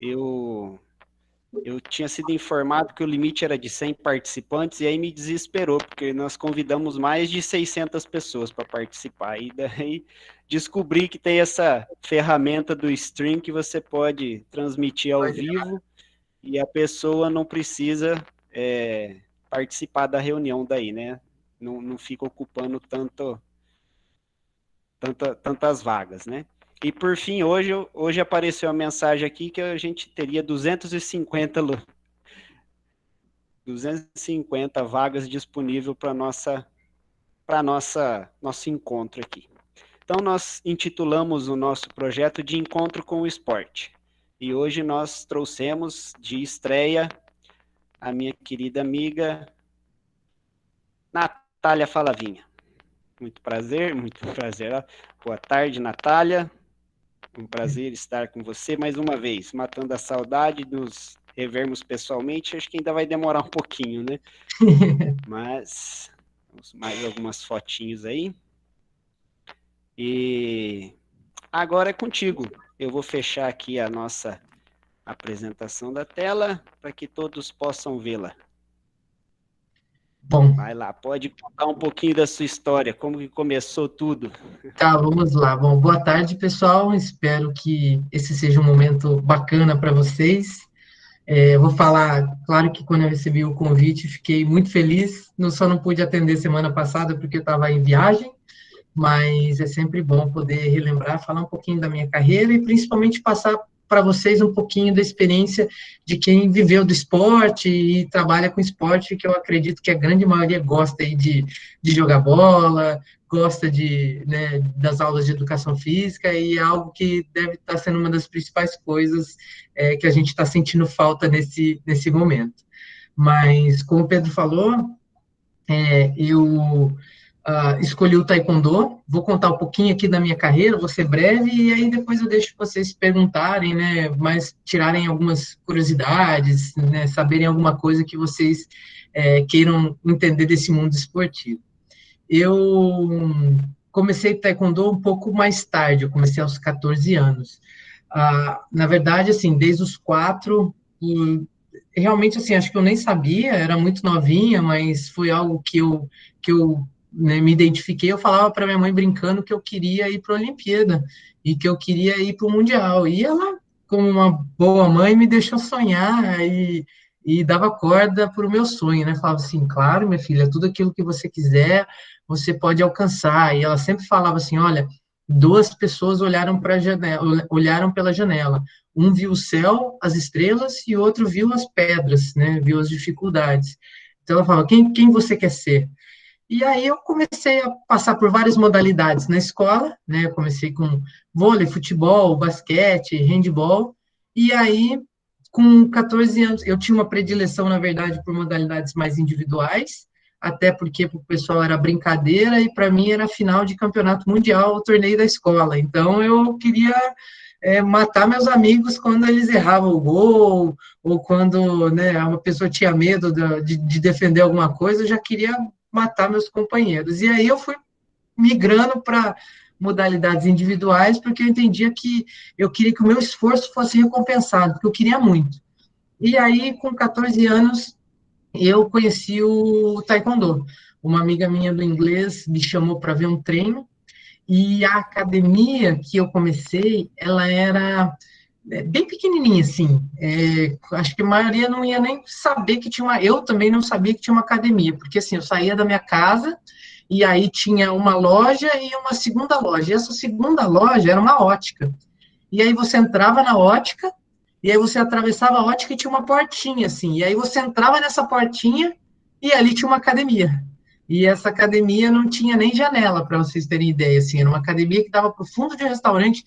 eu, eu tinha sido informado que o limite era de 100 participantes, e aí me desesperou, porque nós convidamos mais de 600 pessoas para participar, e daí descobri que tem essa ferramenta do stream que você pode transmitir ao vivo, e a pessoa não precisa participar da reunião daí, né? Não fica ocupando tantas vagas, né? E por fim, hoje apareceu a mensagem aqui que a gente teria 250 vagas disponíveis para nosso encontro aqui. Então, nós intitulamos o nosso projeto de Encontro com o Esporte. E hoje nós trouxemos de estreia a minha querida amiga Natália Falavinha. Muito prazer, muito prazer. Boa tarde, Natália. Um prazer estar com você mais uma vez, matando a saudade, nos revermos pessoalmente. Acho que ainda vai demorar um pouquinho, né? Mas mais algumas fotinhos aí. E agora é contigo. Eu vou fechar aqui a nossa apresentação da tela para que todos possam vê-la. Bom, Vai lá, pode contar um pouquinho da sua história, como que começou tudo. tá, vamos lá. Bom, boa tarde, pessoal. Espero que esse seja um momento bacana para vocês. Eu vou falar, claro que quando eu recebi o convite, fiquei muito feliz. Só não pude atender semana passada porque eu estava em viagem, mas é sempre bom poder relembrar, falar um pouquinho da minha carreira e principalmente passar para vocês um pouquinho da experiência de quem viveu do esporte e trabalha com esporte, que eu acredito que a grande maioria gosta aí de jogar bola, gosta né, das aulas de educação física, e é algo que deve estar sendo uma das principais coisas que a gente está sentindo falta nesse momento. Mas, como o Pedro falou, eu escolhi o Taekwondo. Vou contar um pouquinho aqui da minha carreira, vou ser breve, e aí depois eu deixo vocês perguntarem, né, mas tirarem algumas curiosidades, né, saberem alguma coisa que vocês queiram entender desse mundo esportivo. Eu comecei Taekwondo um pouco mais tarde, eu comecei aos 14 anos. Na verdade, assim, desde os 4, realmente, assim, acho que eu nem sabia, era muito novinha, mas foi algo que eu né, me identifiquei. Eu falava para minha mãe brincando que eu queria ir para a Olimpíada e que eu queria ir para o Mundial. E ela, como uma boa mãe, me deixou sonhar e dava corda para o meu sonho, né? Falava assim, claro, minha filha, tudo aquilo que você quiser, você pode alcançar. E ela sempre falava assim, olha, duas pessoas olharam para a janela, olharam pela janela. Um viu o céu, as estrelas, e o outro viu as pedras, né? Viu as dificuldades. Então ela falava, quem você quer ser? E aí eu comecei a passar por várias modalidades na escola, né? Eu comecei com vôlei, futebol, basquete, handball, e aí com 14 anos eu tinha uma predileção, na verdade, por modalidades mais individuais, até porque para o pessoal era brincadeira e para mim era final de campeonato mundial, o torneio da escola. Então eu queria matar meus amigos quando eles erravam o gol, ou quando né, uma pessoa tinha medo de defender alguma coisa, eu já queria matar meus companheiros. E aí eu fui migrando para modalidades individuais, porque eu entendia que eu queria que o meu esforço fosse recompensado, porque eu queria muito. E aí, com 14 anos, eu conheci o Taekwondo. Uma amiga minha do inglês me chamou para ver um treino, e a academia que eu comecei, ela era bem pequenininha, assim. Acho que a maioria não ia nem saber que tinha uma... Eu também não sabia que tinha uma academia, porque, assim, eu saía da minha casa e aí tinha uma loja e uma segunda loja. E essa segunda loja era uma ótica. E aí você entrava na ótica, e aí você atravessava a ótica e tinha uma portinha, assim. E aí você entrava nessa portinha e ali tinha uma academia. E essa academia não tinha nem janela, para vocês terem ideia, assim. Era uma academia que dava para o fundo de um restaurante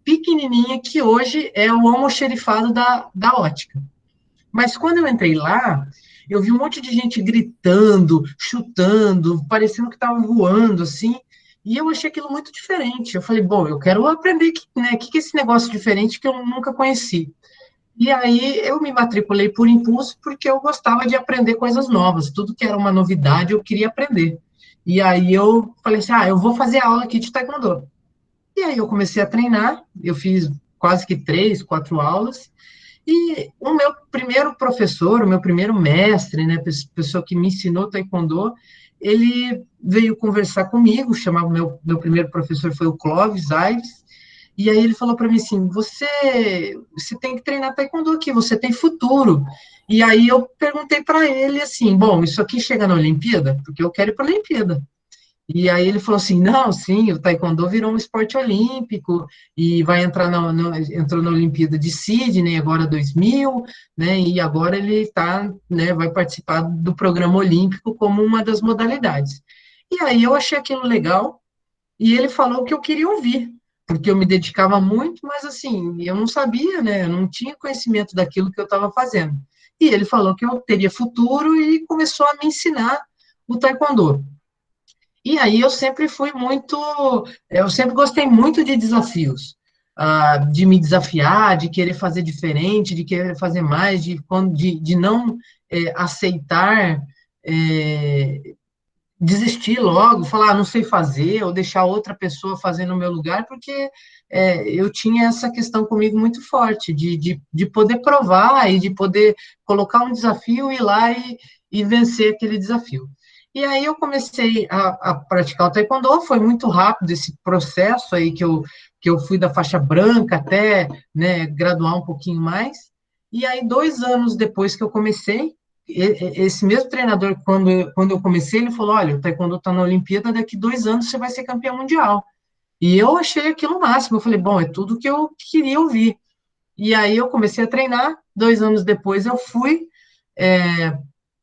pequenininha, que hoje é o almoxerifado da ótica. Mas quando eu entrei lá, eu vi um monte de gente gritando, chutando, parecendo que estava voando, assim, e eu achei aquilo muito diferente. Eu falei, bom, eu quero aprender que é esse negócio diferente que eu nunca conheci. E aí eu me matriculei por impulso, porque eu gostava de aprender coisas novas, tudo que era uma novidade eu queria aprender. E aí eu falei assim, eu vou fazer aula aqui de taekwondo. E aí eu comecei a treinar, eu fiz quase que 3, 4 aulas, E o meu primeiro professor, o meu primeiro mestre, né, pessoa que me ensinou taekwondo, ele veio conversar comigo, chamava meu primeiro professor foi o Clóvis Aires, e aí ele falou para mim assim, você tem que treinar taekwondo aqui, você tem futuro. E aí eu perguntei para ele assim, bom, isso aqui chega na Olimpíada? Porque eu quero ir para a Olimpíada. E aí ele falou assim, não, sim, o taekwondo virou um esporte olímpico e vai entrar entrou na Olimpíada de Sydney agora 2000, né, e agora ele tá, né, vai participar do programa olímpico como uma das modalidades. E aí eu achei aquilo legal e ele falou que eu queria ouvir, porque eu me dedicava muito, mas assim, eu não sabia, né, eu não tinha conhecimento daquilo que eu estava fazendo. E ele falou que eu teria futuro e começou a me ensinar o taekwondo. E aí eu sempre gostei muito de desafios, de me desafiar, de querer fazer diferente, de querer fazer mais, de não aceitar, é, desistir logo, falar, não sei fazer, ou deixar outra pessoa fazer no meu lugar, porque eu tinha essa questão comigo muito forte, de poder provar e de poder colocar um desafio, ir lá e vencer aquele desafio. E aí eu comecei a praticar o taekwondo, foi muito rápido esse processo aí que eu fui da faixa branca até, né, graduar um pouquinho mais, e aí 2 anos depois que eu comecei, esse mesmo treinador, quando eu comecei, ele falou, olha, o taekwondo está na Olimpíada, daqui 2 anos você vai ser campeão mundial. E eu achei aquilo o máximo, eu falei, bom, é tudo que eu queria ouvir. E aí eu comecei a treinar, 2 anos depois eu fui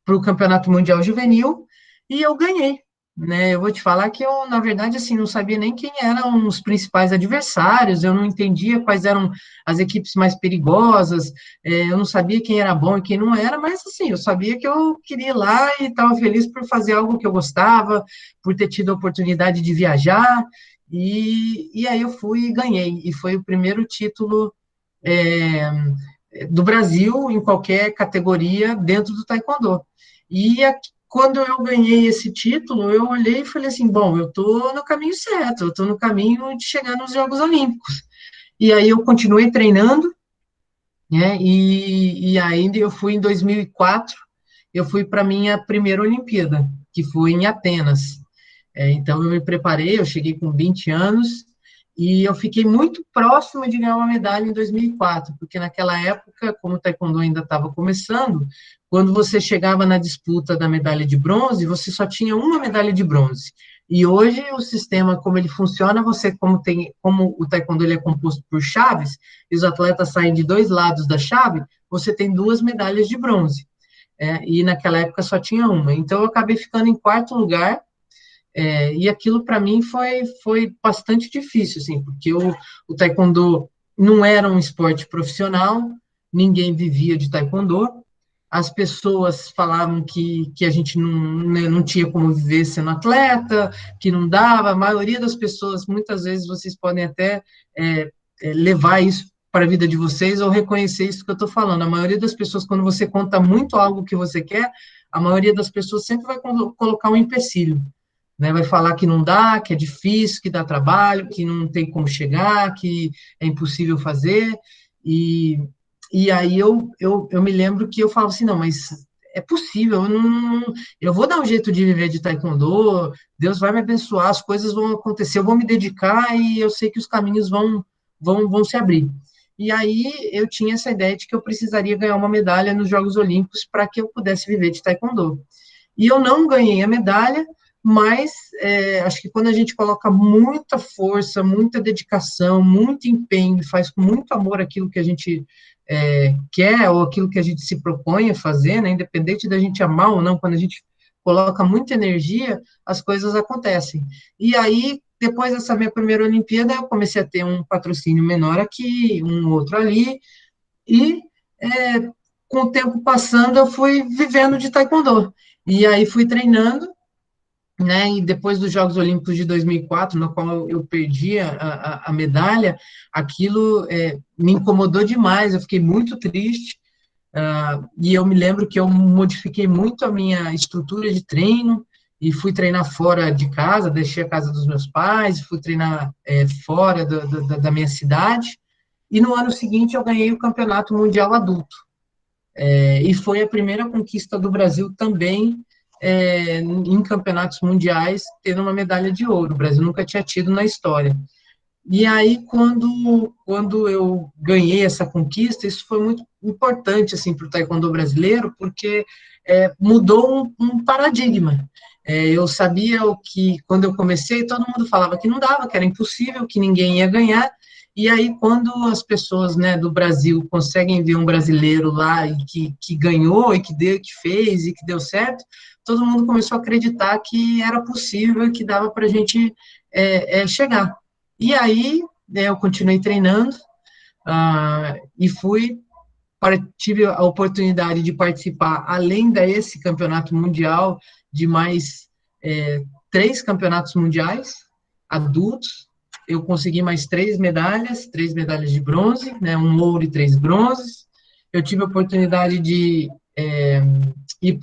para o Campeonato Mundial Juvenil e eu ganhei. Né, eu vou te falar que eu, na verdade, assim, não sabia nem quem eram os principais adversários, eu não entendia quais eram as equipes mais perigosas, eu não sabia quem era bom e quem não era, mas, assim, eu sabia que eu queria ir lá e estava feliz por fazer algo que eu gostava, por ter tido a oportunidade de viajar, e aí eu fui e ganhei, e foi o primeiro título é, do Brasil em qualquer categoria dentro do taekwondo. E quando eu ganhei esse título, eu olhei e falei assim, bom, eu estou no caminho certo, eu estou no caminho de chegar nos Jogos Olímpicos. E aí eu continuei treinando, né, e ainda eu fui em 2004, eu fui para a minha primeira Olimpíada, que foi em Atenas. Então, eu me preparei, eu cheguei com 20 anos, e eu fiquei muito próximo de ganhar uma medalha em 2004, porque naquela época, como o taekwondo ainda estava começando, quando você chegava na disputa da medalha de bronze, você só tinha uma medalha de bronze. E hoje o sistema, como ele funciona, você como o taekwondo ele é composto por chaves, e os atletas saem de dois lados da chave, você tem duas medalhas de bronze. E naquela época só tinha uma. Então eu acabei ficando em quarto lugar, e aquilo para mim foi bastante difícil, assim, porque o taekwondo não era um esporte profissional, ninguém vivia de taekwondo, as pessoas falavam que a gente não, né, não tinha como viver sendo atleta, que não dava, a maioria das pessoas, muitas vezes vocês podem até levar isso para a vida de vocês ou reconhecer isso que eu estou falando. A maioria das pessoas, quando você conta muito algo que você quer, a maioria das pessoas sempre vai colocar um empecilho, né, vai falar que não dá, que é difícil, que dá trabalho, que não tem como chegar, que é impossível fazer, e, e aí eu me lembro que eu falo assim, não, mas é possível, eu vou dar um jeito de viver de taekwondo, Deus vai me abençoar, as coisas vão acontecer, eu vou me dedicar e eu sei que os caminhos vão se abrir. E aí eu tinha essa ideia de que eu precisaria ganhar uma medalha nos Jogos Olímpicos para que eu pudesse viver de taekwondo. E eu não ganhei a medalha, mas acho que quando a gente coloca muita força, muita dedicação, muito empenho, faz com muito amor aquilo que a gente quer ou aquilo que a gente se propõe a fazer, né, independente da gente amar ou não, quando a gente coloca muita energia, as coisas acontecem. E aí, depois dessa minha primeira Olimpíada, eu comecei a ter um patrocínio menor aqui, um outro ali, e com o tempo passando, eu fui vivendo de taekwondo. E aí fui treinando, né? E depois dos Jogos Olímpicos de 2004, no qual eu perdi a medalha, aquilo me incomodou demais, eu fiquei muito triste, e eu me lembro que eu modifiquei muito a minha estrutura de treino, e fui treinar fora de casa, deixei a casa dos meus pais, fui treinar fora da minha cidade, e no ano seguinte eu ganhei o Campeonato Mundial Adulto. E foi a primeira conquista do Brasil também em campeonatos mundiais, tendo uma medalha de ouro. O Brasil nunca tinha tido na história. E aí, quando eu ganhei essa conquista, isso foi muito importante assim, para o taekwondo brasileiro, porque mudou um paradigma. Eu sabia o que, quando eu comecei, todo mundo falava que não dava, que era impossível, que ninguém ia ganhar. E aí, quando as pessoas, né, do Brasil conseguem ver um brasileiro lá e que ganhou, e que deu, que fez, e que deu certo, todo mundo começou a acreditar que era possível, que dava para a gente chegar. E aí, eu continuei treinando, e tive a oportunidade de participar, além desse campeonato mundial, de mais 3 campeonatos mundiais adultos. Eu consegui mais 3 medalhas de bronze, né, um ouro e 3 bronzes. Eu tive a oportunidade de ir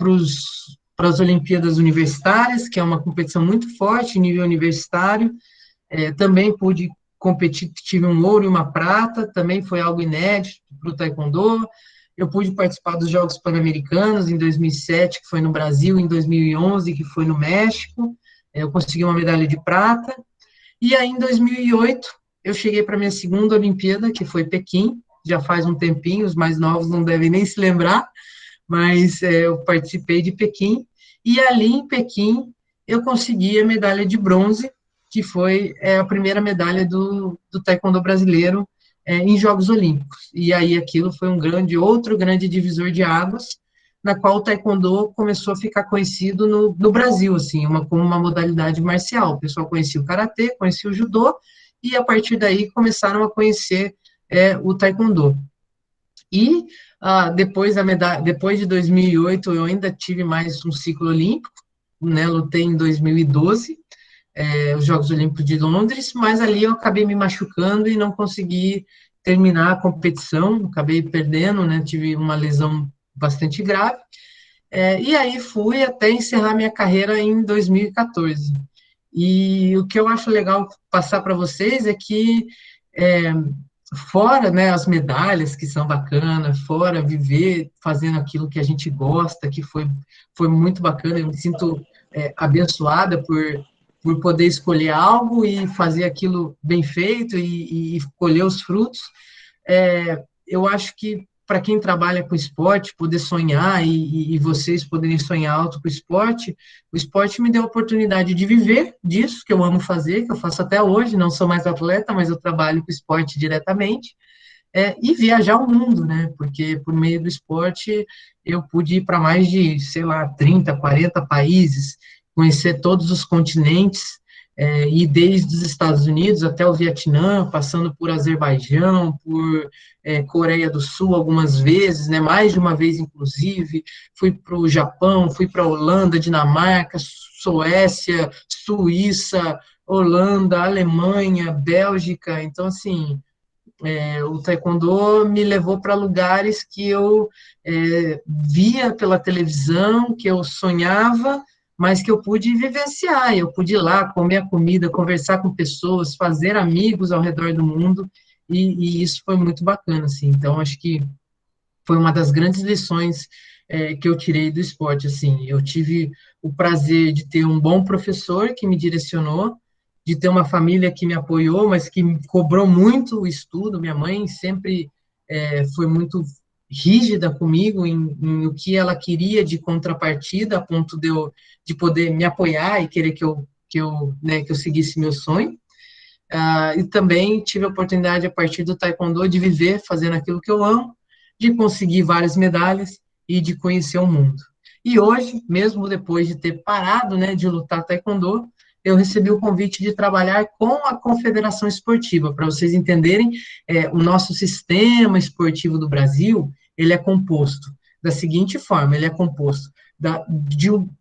para as Olimpíadas Universitárias, que é uma competição muito forte, nível universitário. Também pude competir, tive um ouro e uma prata, também foi algo inédito para o taekwondo. Eu pude participar dos Jogos Pan-Americanos em 2007, que foi no Brasil, em 2011, que foi no México. Eu consegui uma medalha de prata. E aí, em 2008, eu cheguei para a minha segunda Olimpíada, que foi Pequim, já faz um tempinho, os mais novos não devem nem se lembrar, mas eu participei de Pequim, e ali em Pequim eu consegui a medalha de bronze, que foi a primeira medalha do taekwondo brasileiro em Jogos Olímpicos. E aí aquilo foi outro grande divisor de águas, na qual o taekwondo começou a ficar conhecido no Brasil, assim, como uma modalidade marcial. O pessoal conhecia o karatê, conhecia o judô, e a partir daí começaram a conhecer o taekwondo. E depois de 2008, eu ainda tive mais um ciclo olímpico, né, lutei em 2012, os Jogos Olímpicos de Londres, mas ali eu acabei me machucando e não consegui terminar a competição, acabei perdendo, né, tive uma lesão bastante grave, e aí fui até encerrar minha carreira em 2014. E o que eu acho legal passar para vocês é que fora, né, as medalhas que são bacanas, fora viver fazendo aquilo que a gente gosta, que foi muito bacana, eu me sinto abençoada por poder escolher algo e fazer aquilo bem feito e colher os frutos. Eu acho que para quem trabalha com esporte, poder sonhar e vocês poderem sonhar alto com o esporte me deu a oportunidade de viver disso, que eu amo fazer, que eu faço até hoje, não sou mais atleta, mas eu trabalho com esporte diretamente, e viajar o mundo, né? Porque por meio do esporte eu pude ir para mais de, sei lá, 30, 40 países, conhecer todos os continentes, e desde os Estados Unidos até o Vietnã, passando por Azerbaijão, por Coreia do Sul algumas vezes, né, mais de uma vez inclusive, fui para o Japão, fui para a Holanda, Dinamarca, Suécia, Suíça, Holanda, Alemanha, Bélgica, então assim, o taekwondo me levou para lugares que eu via pela televisão, que eu sonhava, mas que eu pude vivenciar, eu pude ir lá comer a comida, conversar com pessoas, fazer amigos ao redor do mundo, e isso foi muito bacana, assim, então acho que foi uma das grandes lições que eu tirei do esporte, assim, eu tive o prazer de ter um bom professor que me direcionou, de ter uma família que me apoiou, mas que me cobrou muito o estudo, minha mãe sempre foi muito rígida comigo em o que ela queria de contrapartida, a ponto de poder me apoiar e querer que eu seguisse meu sonho. E também tive a oportunidade, a partir do taekwondo, de viver fazendo aquilo que eu amo, de conseguir várias medalhas e de conhecer o mundo. E hoje, mesmo depois de ter parado, né, de lutar taekwondo, eu recebi o convite de trabalhar com a Confederação Esportiva. Para vocês entenderem, o nosso sistema esportivo do Brasil, ele é composto da seguinte forma, ele é composto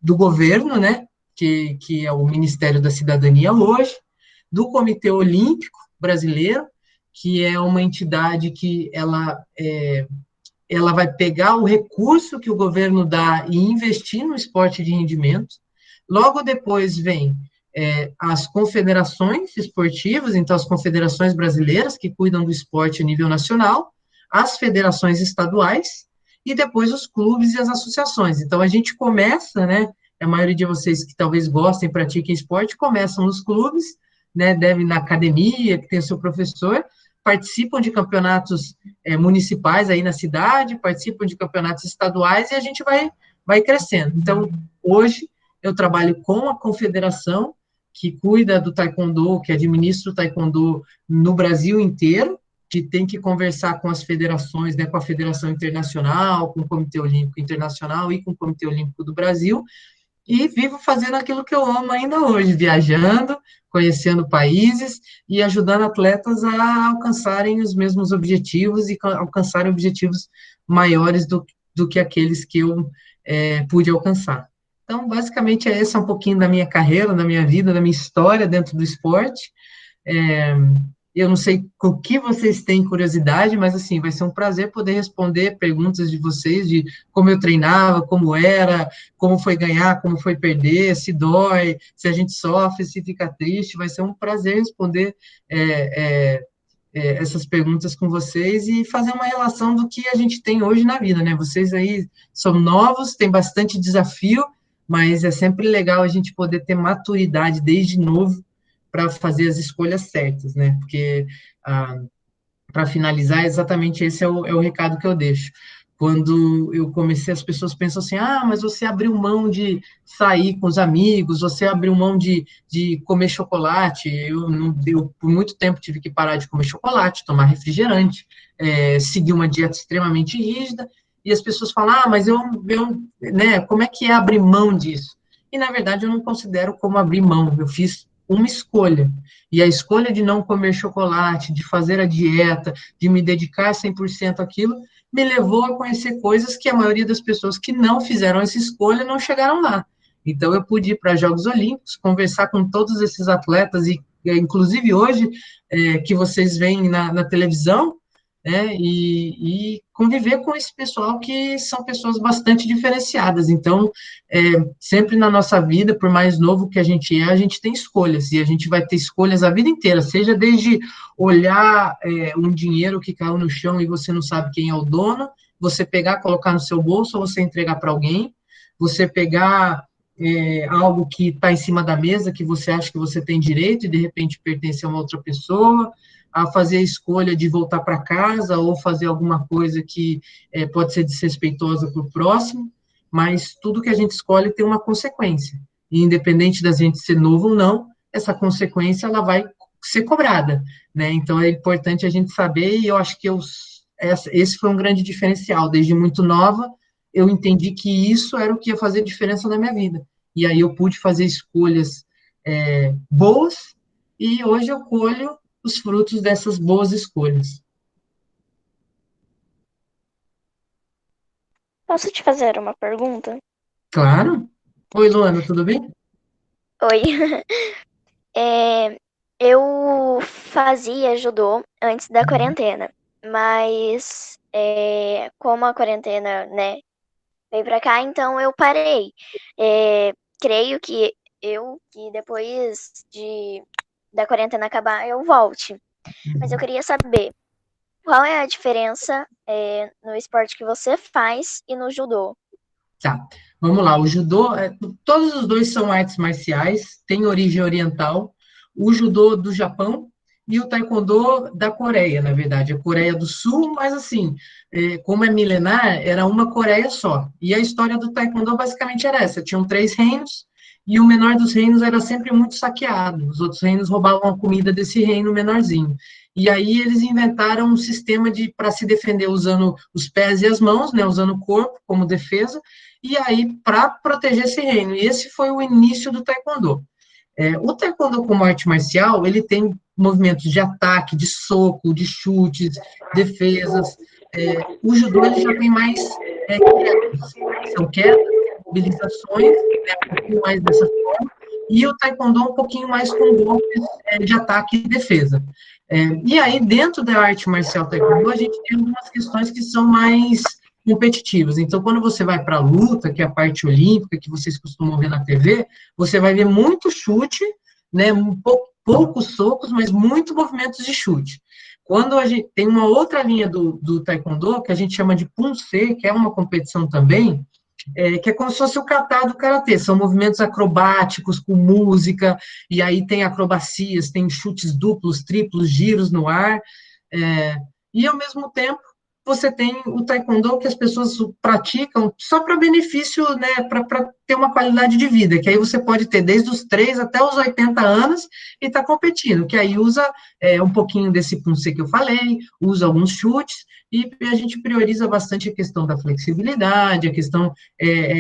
do governo, né, que é o Ministério da Cidadania hoje, do Comitê Olímpico Brasileiro, que é uma entidade que ela vai pegar o recurso que o governo dá e investir no esporte de rendimento. Logo depois vem as confederações esportivas, então as confederações brasileiras que cuidam do esporte a nível nacional, as federações estaduais e depois os clubes e as associações. Então a gente começa, né, a maioria de vocês que talvez gostem, pratiquem esporte, começam nos clubes, né, devem na academia, que tem o seu professor, participam de campeonatos municipais aí na cidade, participam de campeonatos estaduais e a gente vai crescendo. Então, hoje, eu trabalho com a confederação, que cuida do taekwondo, que administra o taekwondo no Brasil inteiro, que tem que conversar com as federações, né, com a Federação Internacional, com o Comitê Olímpico Internacional e com o Comitê Olímpico do Brasil, e vivo fazendo aquilo que eu amo ainda hoje, viajando, conhecendo países e ajudando atletas a alcançarem os mesmos objetivos e alcançarem objetivos maiores do que aqueles que eu pude alcançar. Então, basicamente, esse é um pouquinho da minha carreira, da minha vida, da minha história dentro do esporte. Eu não sei o que vocês têm curiosidade, mas, assim, vai ser um prazer poder responder perguntas de vocês, de como eu treinava, como era, como foi ganhar, como foi perder, se dói, se a gente sofre, se fica triste. Vai ser um prazer responder essas perguntas com vocês e fazer uma relação do que a gente tem hoje na vida, né? Vocês aí são novos, tem bastante desafio, mas é sempre legal a gente poder ter maturidade desde novo para fazer as escolhas certas, né? Porque, para finalizar, exatamente esse é o recado que eu deixo. Quando eu comecei, as pessoas pensam assim, mas você abriu mão de sair com os amigos, você abriu mão de comer chocolate. Eu, por muito tempo, tive que parar de comer chocolate, tomar refrigerante, seguir uma dieta extremamente rígida, e as pessoas falam, mas né, como é que é abrir mão disso? E, na verdade, eu não considero como abrir mão, eu fiz uma escolha, e a escolha de não comer chocolate, de fazer a dieta, de me dedicar 100% àquilo, me levou a conhecer coisas que a maioria das pessoas que não fizeram essa escolha não chegaram lá. Então, eu pude ir para Jogos Olímpicos, conversar com todos esses atletas, e inclusive hoje, que vocês veem na televisão, né, e conviver com esse pessoal que são pessoas bastante diferenciadas. Então, sempre na nossa vida, por mais novo que a gente tem escolhas, e a gente vai ter escolhas a vida inteira, seja desde olhar um dinheiro que caiu no chão e você não sabe quem é o dono, você pegar, colocar no seu bolso, ou você entregar para alguém, você pegar algo que está em cima da mesa, que você acha que você tem direito, e de repente pertence a uma outra pessoa, a fazer a escolha de voltar para casa, ou fazer alguma coisa que pode ser desrespeitosa para o próximo, mas tudo que a gente escolhe tem uma consequência, e independente da gente ser novo ou não, essa consequência ela vai ser cobrada, né? Então é importante a gente saber, e eu acho que esse foi um grande diferencial. Desde muito nova, eu entendi que isso era o que ia fazer diferença na minha vida, e aí eu pude fazer escolhas boas, e hoje eu colho os frutos dessas boas escolhas. Posso te fazer uma pergunta? Claro. Oi, Luana, tudo bem? Oi. Eu fazia judô antes da quarentena, mas como a quarentena, né, veio pra cá, então eu parei. Creio que depois da quarentena acabar, eu volte. Mas eu queria saber, qual é a diferença no esporte que você faz e no judô? Tá, vamos lá. O judô, todos os dois são artes marciais, têm origem oriental. O judô do Japão e o taekwondo da Coreia, na verdade, a Coreia do Sul, mas assim, como é milenar, era uma Coreia só. E a história do taekwondo basicamente era essa: tinham 3 reinos, e o menor dos reinos era sempre muito saqueado. Os outros reinos roubavam a comida desse reino menorzinho. E aí eles inventaram um sistema para se defender usando os pés e as mãos, né, usando o corpo como defesa, e aí para proteger esse reino. E esse foi o início do taekwondo. O taekwondo como arte marcial, ele tem movimentos de ataque, de soco, de chutes, defesas. O judô ele já tem mais quedas, são quedas, mobilizações, né, um pouquinho mais dessa forma, e o taekwondo um pouquinho mais com golpes de ataque e defesa. E aí, dentro da arte marcial taekwondo, a gente tem algumas questões que são mais competitivas. Então, quando você vai para a luta, que é a parte olímpica, que vocês costumam ver na TV, você vai ver muito chute, né, poucos socos, mas muitos movimentos de chute. Quando a gente tem uma outra linha do Taekwondo, que a gente chama de Pumse, que é uma competição também, que é como se fosse o kata do karatê, são movimentos acrobáticos, com música, e aí tem acrobacias, tem chutes duplos, triplos, giros no ar, e ao mesmo tempo você tem o taekwondo que as pessoas praticam só para benefício, né, para ter uma qualidade de vida, que aí você pode ter desde os 3 até os 80 anos e tá competindo, que aí usa um pouquinho desse punce que eu falei, usa alguns chutes, e a gente prioriza bastante a questão da flexibilidade, a questão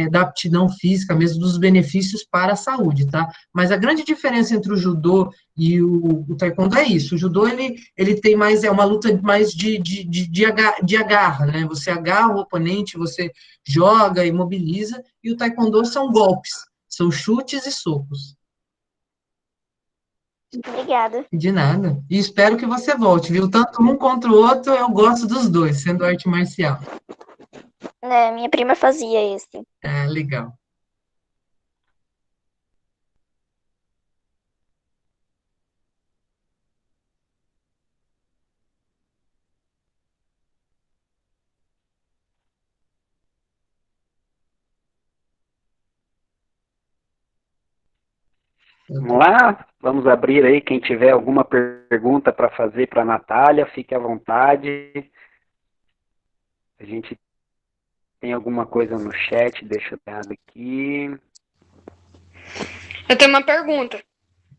da aptidão física, mesmo dos benefícios para a saúde, tá? Mas a grande diferença entre o judô e o taekwondo é isso. O judô, ele tem mais, uma luta mais de agarra, né? Você agarra o oponente, você joga, imobiliza, e o taekwondo são golpes, são chutes e socos. Obrigada. De nada. E espero que você volte, viu? Tanto um contra o outro, eu gosto dos dois, sendo arte marcial. Minha prima fazia esse. Legal. Vamos lá, vamos abrir aí, quem tiver alguma pergunta para fazer para a Natália, fique à vontade. A gente tem alguma coisa no chat, deixa eu dar aqui. Eu tenho uma pergunta.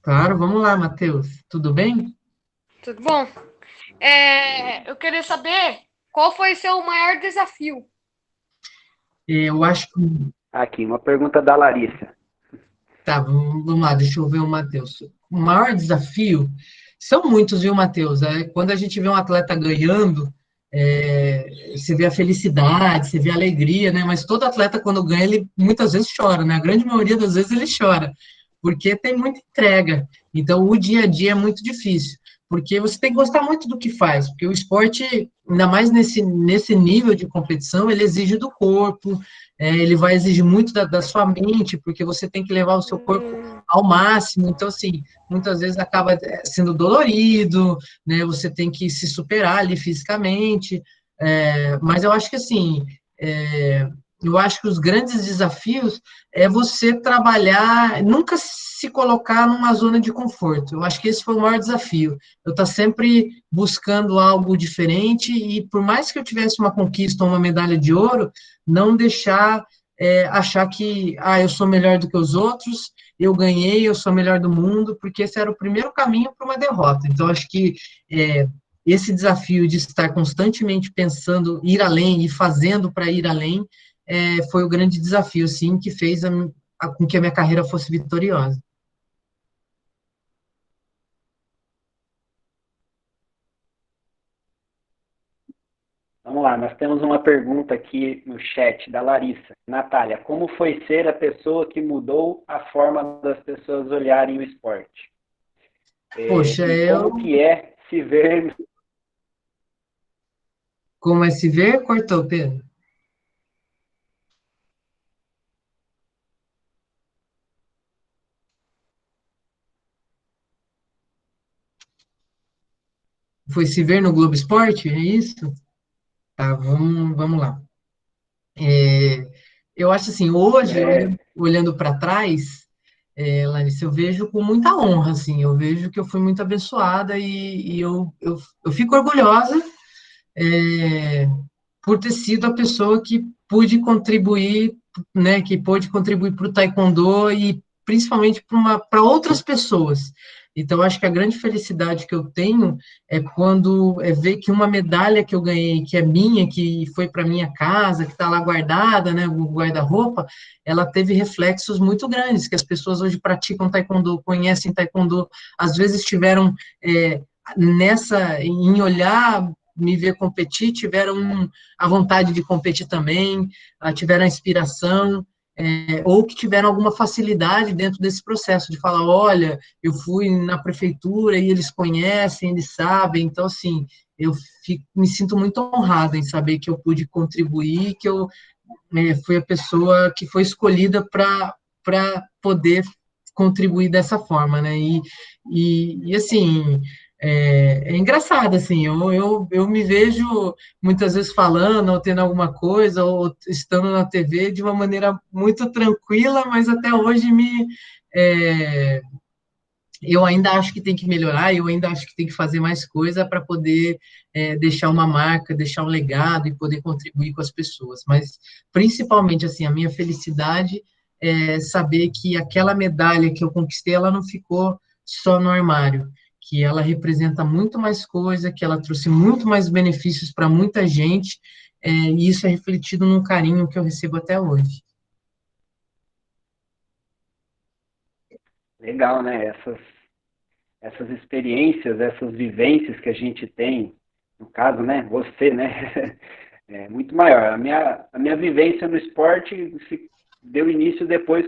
Claro, vamos lá, Matheus. Tudo bem? Tudo bom? Eu queria saber qual foi seu maior desafio. Eu acho que... Aqui, uma pergunta da Larissa. Tá, vamos lá, deixa eu ver o Matheus. O maior desafio, são muitos, viu, Matheus? Quando a gente vê um atleta ganhando, você vê a felicidade, você vê a alegria, né? Mas todo atleta, quando ganha, ele muitas vezes chora, né? A grande maioria das vezes ele chora, porque tem muita entrega. Então, o dia a dia é muito difícil, porque você tem que gostar muito do que faz, porque o esporte, ainda mais nesse nível de competição, ele exige do corpo, ele vai exigir muito da sua mente, porque você tem que levar o seu corpo ao máximo. Então, assim, muitas vezes acaba sendo dolorido, né? Você tem que se superar ali fisicamente, mas eu acho que, assim, eu acho que os grandes desafios é você trabalhar, nunca se colocar numa zona de conforto. Eu acho que esse foi o maior desafio. Eu estar sempre buscando algo diferente e, por mais que eu tivesse uma conquista ou uma medalha de ouro, não deixar achar que eu sou melhor do que os outros, eu ganhei, eu sou melhor do mundo, porque esse era o primeiro caminho para uma derrota. Então, acho que esse desafio de estar constantemente pensando, ir além e fazendo para ir além, foi o grande desafio, sim, que fez com que a minha carreira fosse vitoriosa. Vamos lá, nós temos uma pergunta aqui no chat da Larissa. Natália, como foi ser a pessoa que mudou a forma das pessoas olharem o esporte? Poxa, como que é se ver... Como é se ver? Cortou, Pedro. Foi se ver no Globo Esporte, é isso? Tá, vamos lá. Eu acho assim, hoje, olhando para trás, Larissa, eu vejo com muita honra, assim, eu vejo que eu fui muito abençoada e eu fico orgulhosa por ter sido a pessoa que pude contribuir, né, que pôde contribuir para o taekwondo e principalmente para outras pessoas. Então, acho que a grande felicidade que eu tenho é quando ver que uma medalha que eu ganhei, que é minha, que foi para minha casa, que está lá guardada, né, o guarda-roupa, ela teve reflexos muito grandes, que as pessoas hoje praticam taekwondo, conhecem taekwondo, às vezes tiveram em olhar, me ver competir, tiveram a vontade de competir também, tiveram a inspiração, ou que tiveram alguma facilidade dentro desse processo, de falar, olha, eu fui na prefeitura e eles conhecem, eles sabem, então, assim, me sinto muito honrada em saber que eu pude contribuir, que eu fui a pessoa que foi escolhida para poder contribuir dessa forma, né? E assim, é engraçado, assim, eu me vejo muitas vezes falando, ou tendo alguma coisa, ou estando na TV de uma maneira muito tranquila, mas até hoje é, eu ainda acho que tem que melhorar, eu ainda acho que tem que fazer mais coisa para poder deixar uma marca, deixar um legado e poder contribuir com as pessoas. Mas, principalmente, assim, a minha felicidade é saber que aquela medalha que eu conquistei, ela não ficou só no armário, que ela representa muito mais coisa, que ela trouxe muito mais benefícios para muita gente, e isso é refletido no carinho que eu recebo até hoje. Legal, né? Essas experiências, essas vivências que a gente tem, no caso, né? Você, né? É muito maior. A minha vivência no esporte deu início depois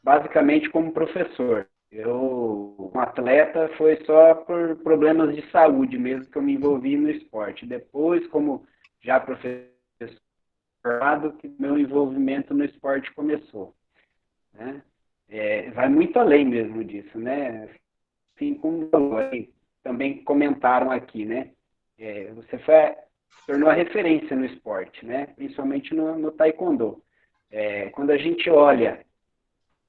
basicamente como professor. Eu, um atleta, foi só por problemas de saúde mesmo que eu me envolvi no esporte. Depois, como já professor formado, que meu envolvimento no esporte começou, né? Vai muito além mesmo disso, né? Assim como também comentaram aqui, né? Você se tornou a referência no esporte, né? Principalmente no taekwondo. Quando a gente olha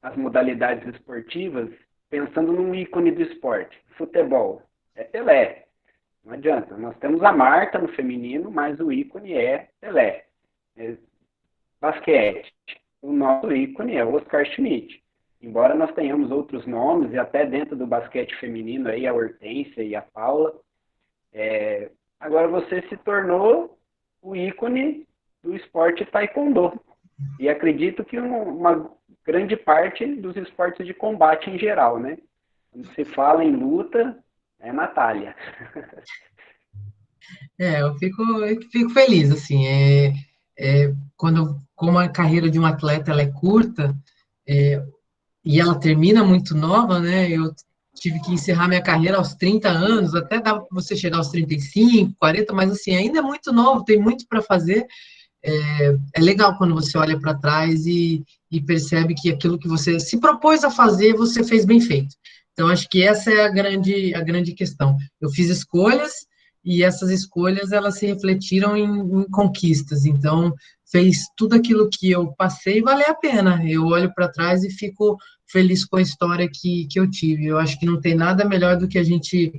as modalidades esportivas, pensando num ícone do esporte, futebol, é Pelé. Não adianta. Nós temos a Marta no feminino, mas o ícone é Pelé. Basquete, o nosso ícone é o Oscar Schmidt. Embora nós tenhamos outros nomes, e até dentro do basquete feminino, aí, a Hortência e a Paula, agora você se tornou o ícone do esporte taekwondo. E acredito que uma grande parte dos esportes de combate em geral, né? Quando se fala em luta, é Natália. Eu fico feliz, assim, como a carreira de um atleta ela é curta, e ela termina muito nova, né? Eu tive que encerrar minha carreira aos 30 anos, até dava para você chegar aos 35, 40, mas assim, ainda é muito novo, tem muito para fazer. É legal quando você olha para trás e percebe que aquilo que você se propôs a fazer, você fez bem feito. Então, acho que essa é a grande questão. Eu fiz escolhas e essas escolhas, elas se refletiram em conquistas. Então, fez tudo aquilo que eu passei valer a pena. Eu olho para trás e fico feliz com a história que eu tive. Eu acho que não tem nada melhor do que a gente...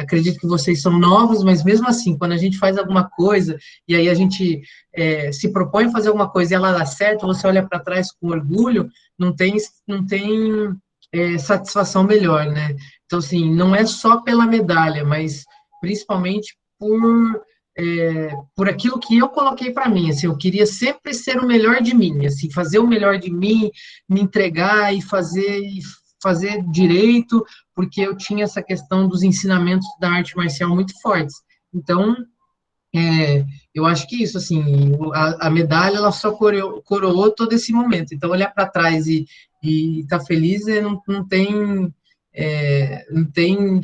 acredito que vocês são novos, mas mesmo assim, quando a gente faz alguma coisa e aí a gente se propõe a fazer alguma coisa e ela dá certo, você olha para trás com orgulho, não tem satisfação melhor, né? Então, assim, não é só pela medalha, mas principalmente por aquilo que eu coloquei para mim, assim, eu queria sempre ser o melhor de mim, assim, fazer o melhor de mim, me entregar e fazer direito, porque eu tinha essa questão dos ensinamentos da arte marcial muito fortes. Então, eu acho que isso, assim, a medalha, ela só coroou todo esse momento. Então, olhar para trás e estar feliz não tem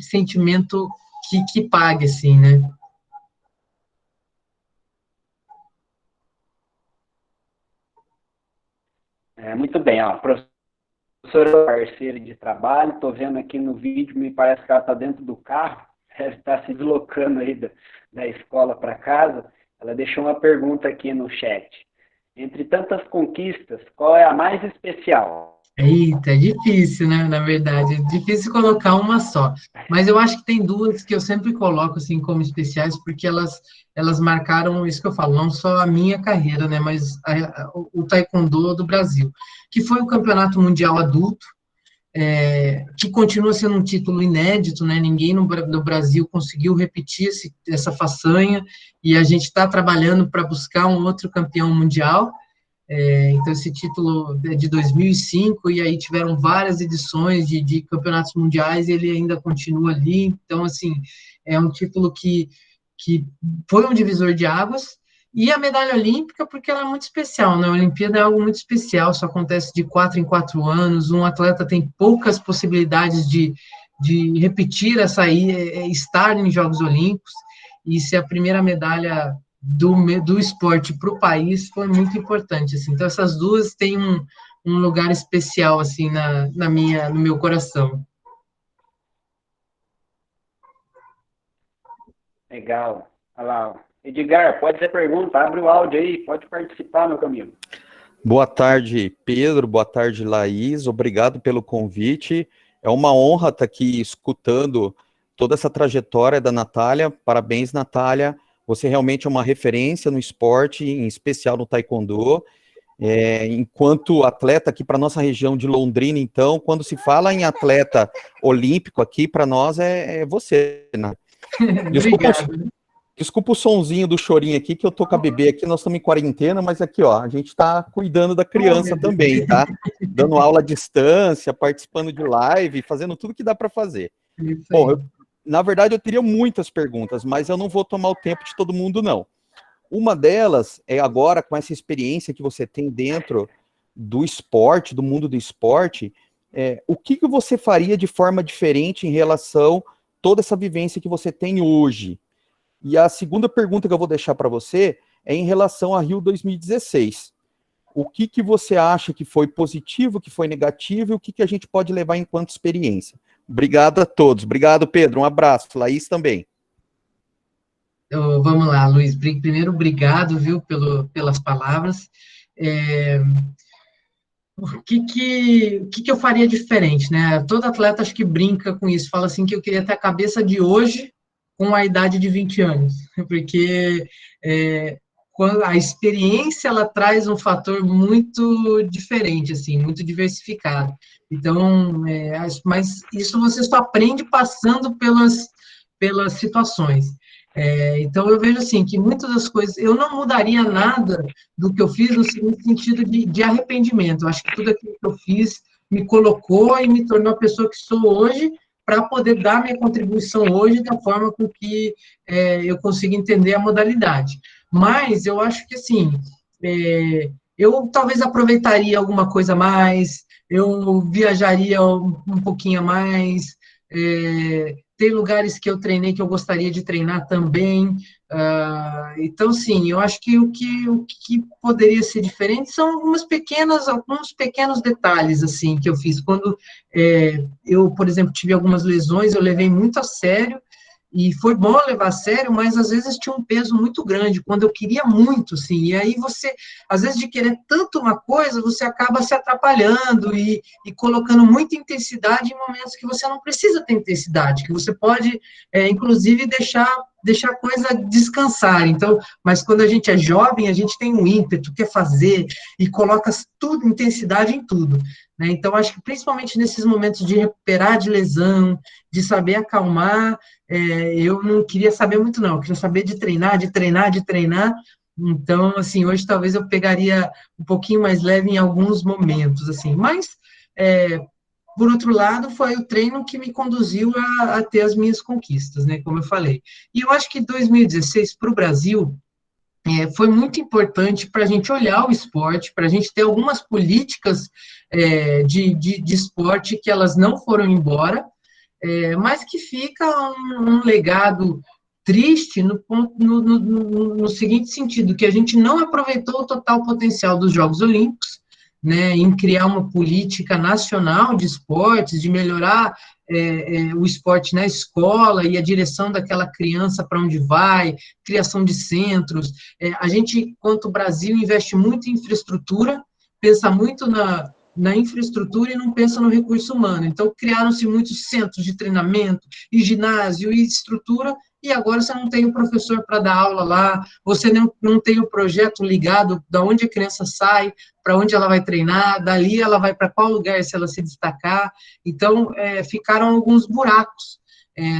sentimento que pague, assim, né? Muito bem, ó, professora parceira de trabalho, estou vendo aqui no vídeo, me parece que ela está dentro do carro, ela está se deslocando aí da escola para casa. Ela deixou uma pergunta aqui no chat. Entre tantas conquistas, qual é a mais especial? Eita, é difícil, né? Na verdade, é difícil colocar uma só. Mas eu acho que tem duas que eu sempre coloco assim como especiais, porque elas marcaram isso que eu falo, não só a minha carreira, né? Mas o taekwondo do Brasil, que foi o Campeonato Mundial Adulto, que continua sendo um título inédito, né? Ninguém no Brasil conseguiu repetir essa façanha, e a gente está trabalhando para buscar um outro campeão mundial. Então, esse título é de 2005, e aí tiveram várias edições de campeonatos mundiais, e ele ainda continua ali. Então, assim, é um título que foi um divisor de águas. E a medalha olímpica, porque ela é muito especial, né? A Olimpíada é algo muito especial, só acontece de 4 em 4 anos, um atleta tem poucas possibilidades de repetir estar em Jogos Olímpicos, e ser a primeira medalha do esporte para o país foi muito importante, assim. Então, essas duas têm um lugar especial, assim, no meu coração. Legal. Olha lá, ó. Edgar, pode ter pergunta, abre o áudio aí, pode participar, meu caminho. Boa tarde, Pedro. Boa tarde, Laís. Obrigado pelo convite. É uma honra estar aqui escutando toda essa trajetória da Natália. Parabéns, Natália. Você realmente é uma referência no esporte, em especial no taekwondo. Enquanto atleta aqui para nossa região de Londrina, então, quando se fala em atleta olímpico aqui, para nós é você, né? Obrigado. Desculpa o sonzinho do chorinho aqui, que eu tô com a bebê aqui, nós estamos em quarentena, mas aqui, ó, a gente tá cuidando da criança também, tá? Dando aula à distância, participando de live, fazendo tudo que dá para fazer. Bom, na verdade, eu teria muitas perguntas, mas eu não vou tomar o tempo de todo mundo, não. Uma delas é agora, com essa experiência que você tem dentro do esporte, do mundo do esporte, o que você faria de forma diferente em relação a toda essa vivência que você tem hoje? E a segunda pergunta que eu vou deixar para você é em relação a Rio 2016. O que você acha que foi positivo, que foi negativo, e o que a gente pode levar enquanto experiência? Obrigado a todos. Obrigado, Pedro. Um abraço. Laís também. Vamos lá, Luiz. Primeiro, obrigado, viu, pelas palavras. O que eu faria diferente, né? Todo atleta acho que brinca com isso, fala assim que eu queria ter a cabeça de hoje com a idade de 20 anos, porque quando a experiência ela traz um fator muito diferente, assim, muito diversificado. Então, mas isso você só aprende passando pelas situações. Então, eu vejo assim, que muitas das coisas, eu não mudaria nada do que eu fiz no sentido de arrependimento. Eu acho que tudo aquilo que eu fiz me colocou e me tornou a pessoa que sou hoje, para poder dar minha contribuição hoje da forma com que eu consigo entender a modalidade. Mas eu acho que, assim, eu talvez aproveitaria alguma coisa a mais, eu viajaria um pouquinho a mais, tem lugares que eu treinei que eu gostaria de treinar também. Então, sim, eu acho que o que poderia ser diferente são alguns pequenos detalhes, assim, que eu fiz. Quando eu, por exemplo, tive algumas lesões, eu levei muito a sério, e foi bom levar a sério, mas às vezes tinha um peso muito grande, quando eu queria muito, sim, e aí você, às vezes de querer tanto uma coisa, você acaba se atrapalhando e colocando muita intensidade em momentos que você não precisa ter intensidade, que você pode, inclusive, deixar a coisa descansar. Então, mas quando a gente é jovem, a gente tem um ímpeto, quer fazer, e coloca tudo, intensidade em tudo, né? Então, acho que principalmente nesses momentos de recuperar de lesão, de saber acalmar, eu não queria saber muito, não, eu queria saber de treinar, de treinar, de treinar. Então, assim, hoje talvez eu pegaria um pouquinho mais leve em alguns momentos, assim, mas por outro lado, foi o treino que me conduziu a ter as minhas conquistas, né, como eu falei. E eu acho que 2016, para o Brasil, foi muito importante para a gente olhar o esporte, para a gente ter algumas políticas de esporte que elas não foram embora, mas que fica um legado triste no seguinte sentido, que a gente não aproveitou o total potencial dos Jogos Olímpicos, né, em criar uma política nacional de esportes, de melhorar o esporte na escola e a direção daquela criança para onde vai, criação de centros. A gente, enquanto Brasil, investe muito em infraestrutura, pensa muito na infraestrutura e não pensa no recurso humano. Então, criaram-se muitos centros de treinamento, e ginásio, e estrutura, e agora você não tem o professor para dar aula lá, você não tem o projeto ligado da onde a criança sai, para onde ela vai treinar, dali ela vai para qual lugar se ela se destacar. Então, ficaram alguns buracos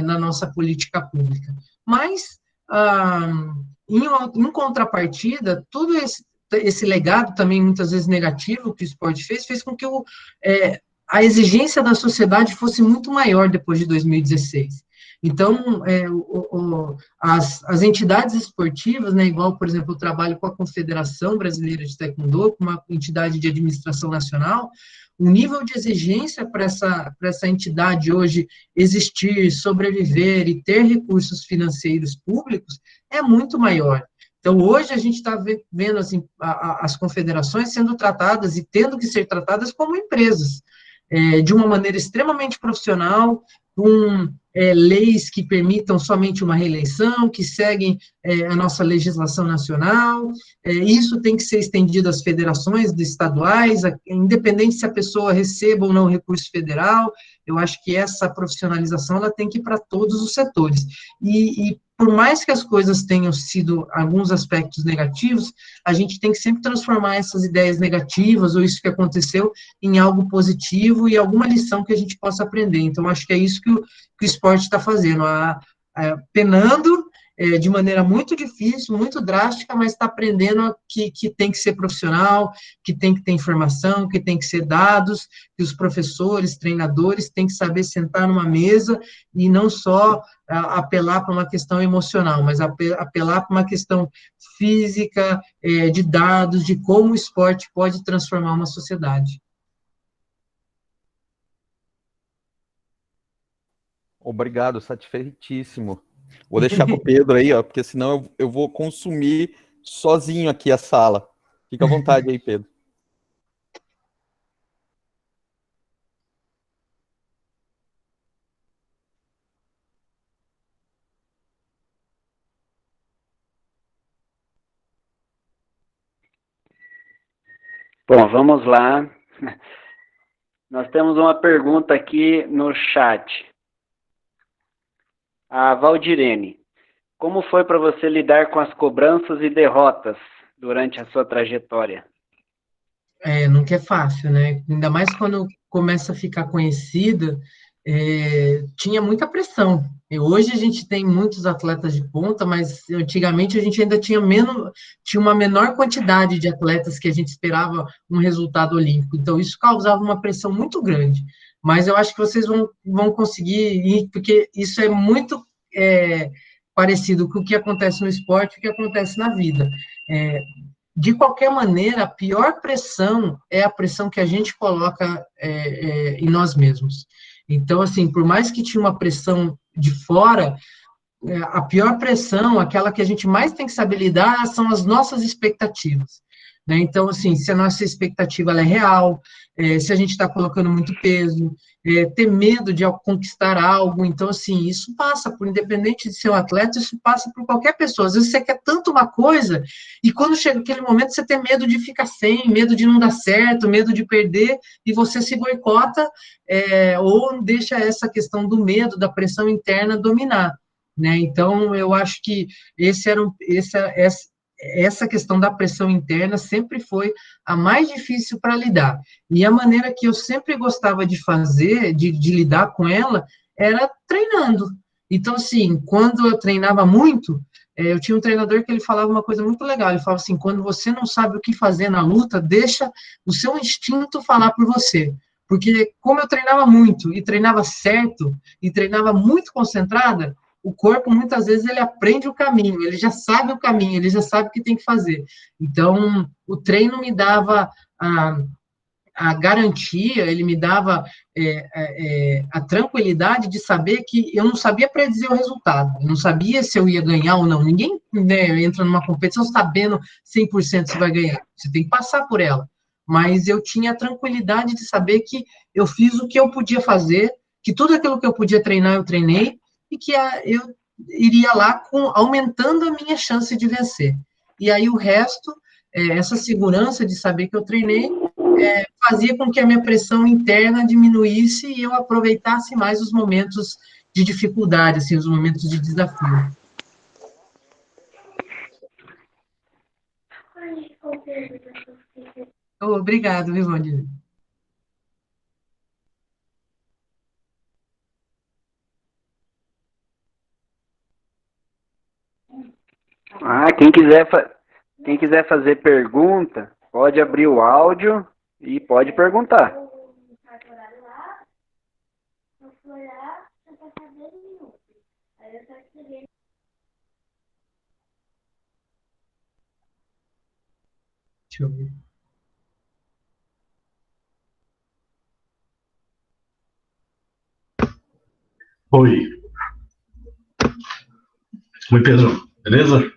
na nossa política pública. Mas, em contrapartida, tudo esse legado também, muitas vezes negativo, que o esporte fez com que a exigência da sociedade fosse muito maior depois de 2016. Então, as entidades esportivas, né, igual, por exemplo, eu trabalho com a Confederação Brasileira de Taekwondo, com uma entidade de administração nacional, o nível de exigência para essa entidade hoje existir, sobreviver e ter recursos financeiros públicos é muito maior. Então, hoje a gente está vendo assim, as confederações sendo tratadas e tendo que ser tratadas como empresas, de uma maneira extremamente profissional, com leis que permitam somente uma reeleição, que seguem a nossa legislação nacional. Isso tem que ser estendido às federações estaduais, independente se a pessoa receba ou não recurso federal. Eu acho que essa profissionalização ela tem que ir para todos os setores. E por mais que as coisas tenham sido alguns aspectos negativos, a gente tem que sempre transformar essas ideias negativas ou isso que aconteceu em algo positivo e alguma lição que a gente possa aprender. Então, acho que é isso que o esporte está fazendo, penando de maneira muito difícil, muito drástica, mas está aprendendo que tem que ser profissional, que tem que ter informação, que tem que ser dados, que os professores, treinadores têm que saber sentar numa mesa e não só apelar para uma questão emocional, mas apelar para uma questão física, de dados, de como o esporte pode transformar uma sociedade. Obrigado, satisfeitíssimo. Vou deixar com o Pedro aí, ó, porque senão eu vou consumir sozinho aqui a sala. Fica à vontade aí, Pedro. Bom, vamos lá. Nós temos uma pergunta aqui no chat. A Valdirene, como foi para você lidar com as cobranças e derrotas durante a sua trajetória? Nunca é fácil, né? Ainda mais quando começa a ficar conhecida, tinha muita pressão. E hoje a gente tem muitos atletas de ponta, mas antigamente a gente ainda tinha uma menor quantidade de atletas que a gente esperava um resultado olímpico. Então isso causava uma pressão muito grande. Mas eu acho que vocês vão conseguir ir, porque isso é muito parecido com o que acontece no esporte e o que acontece na vida. De qualquer maneira, a pior pressão é a pressão que a gente coloca em nós mesmos. Então, assim, por mais que tinha uma pressão de fora, a pior pressão, aquela que a gente mais tem que saber lidar, são as nossas expectativas. Né? Então, assim, se a nossa expectativa ela é real, se a gente está colocando muito peso, ter medo de conquistar algo, então, assim, isso passa por, independente de ser um atleta, isso passa por qualquer pessoa. Às vezes você quer tanto uma coisa, e quando chega aquele momento, você tem medo de ficar sem, medo de não dar certo, medo de perder, e você se boicota, ou deixa essa questão do medo, da pressão interna dominar. Né? Então, eu acho que essa questão da pressão interna sempre foi a mais difícil para lidar. E a maneira que eu sempre gostava de fazer, de lidar com ela, era treinando. Então, assim, quando eu treinava muito, eu tinha um treinador que ele falava uma coisa muito legal, ele falava assim, quando você não sabe o que fazer na luta, deixa o seu instinto falar por você. Porque como eu treinava muito, e treinava certo, e treinava muito concentrada, o corpo, muitas vezes, ele aprende o caminho, ele já sabe o caminho, ele já sabe o que tem que fazer. Então, o treino me dava a garantia, ele me dava a tranquilidade de saber que eu não sabia predizer o resultado, eu não sabia se eu ia ganhar ou não. Ninguém, né, entra numa competição sabendo 100% se vai ganhar, você tem que passar por ela. Mas eu tinha a tranquilidade de saber que eu fiz o que eu podia fazer, que tudo aquilo que eu podia treinar, eu treinei, e que eu iria lá aumentando a minha chance de vencer. E aí o resto, essa segurança de saber que eu treinei, fazia com que a minha pressão interna diminuísse e eu aproveitasse mais os momentos de dificuldade, assim, os momentos de desafio. Obrigado, Vivone. Quem quiser fazer pergunta, pode abrir o áudio e pode perguntar. Deixa eu ver. Oi. Oi, Pedro. Beleza?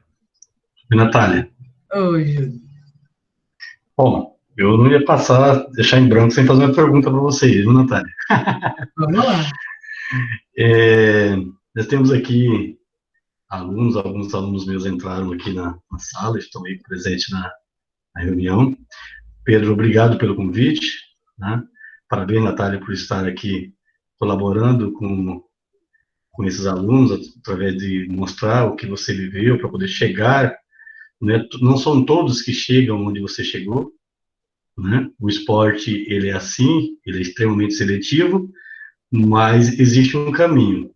Natália. Oi, Júlio. Bom, eu não ia deixar em branco sem fazer uma pergunta para vocês, viu, Natália? Vamos lá. Nós temos aqui alguns alunos meus entraram aqui na sala, estão aí presentes na reunião. Pedro, obrigado pelo convite, né? Parabéns, Natália, por estar aqui colaborando com esses alunos, através de mostrar o que você viveu, para poder chegar, né? Não são todos que chegam onde você chegou, né? O esporte, ele é assim, ele é extremamente seletivo, mas existe um caminho,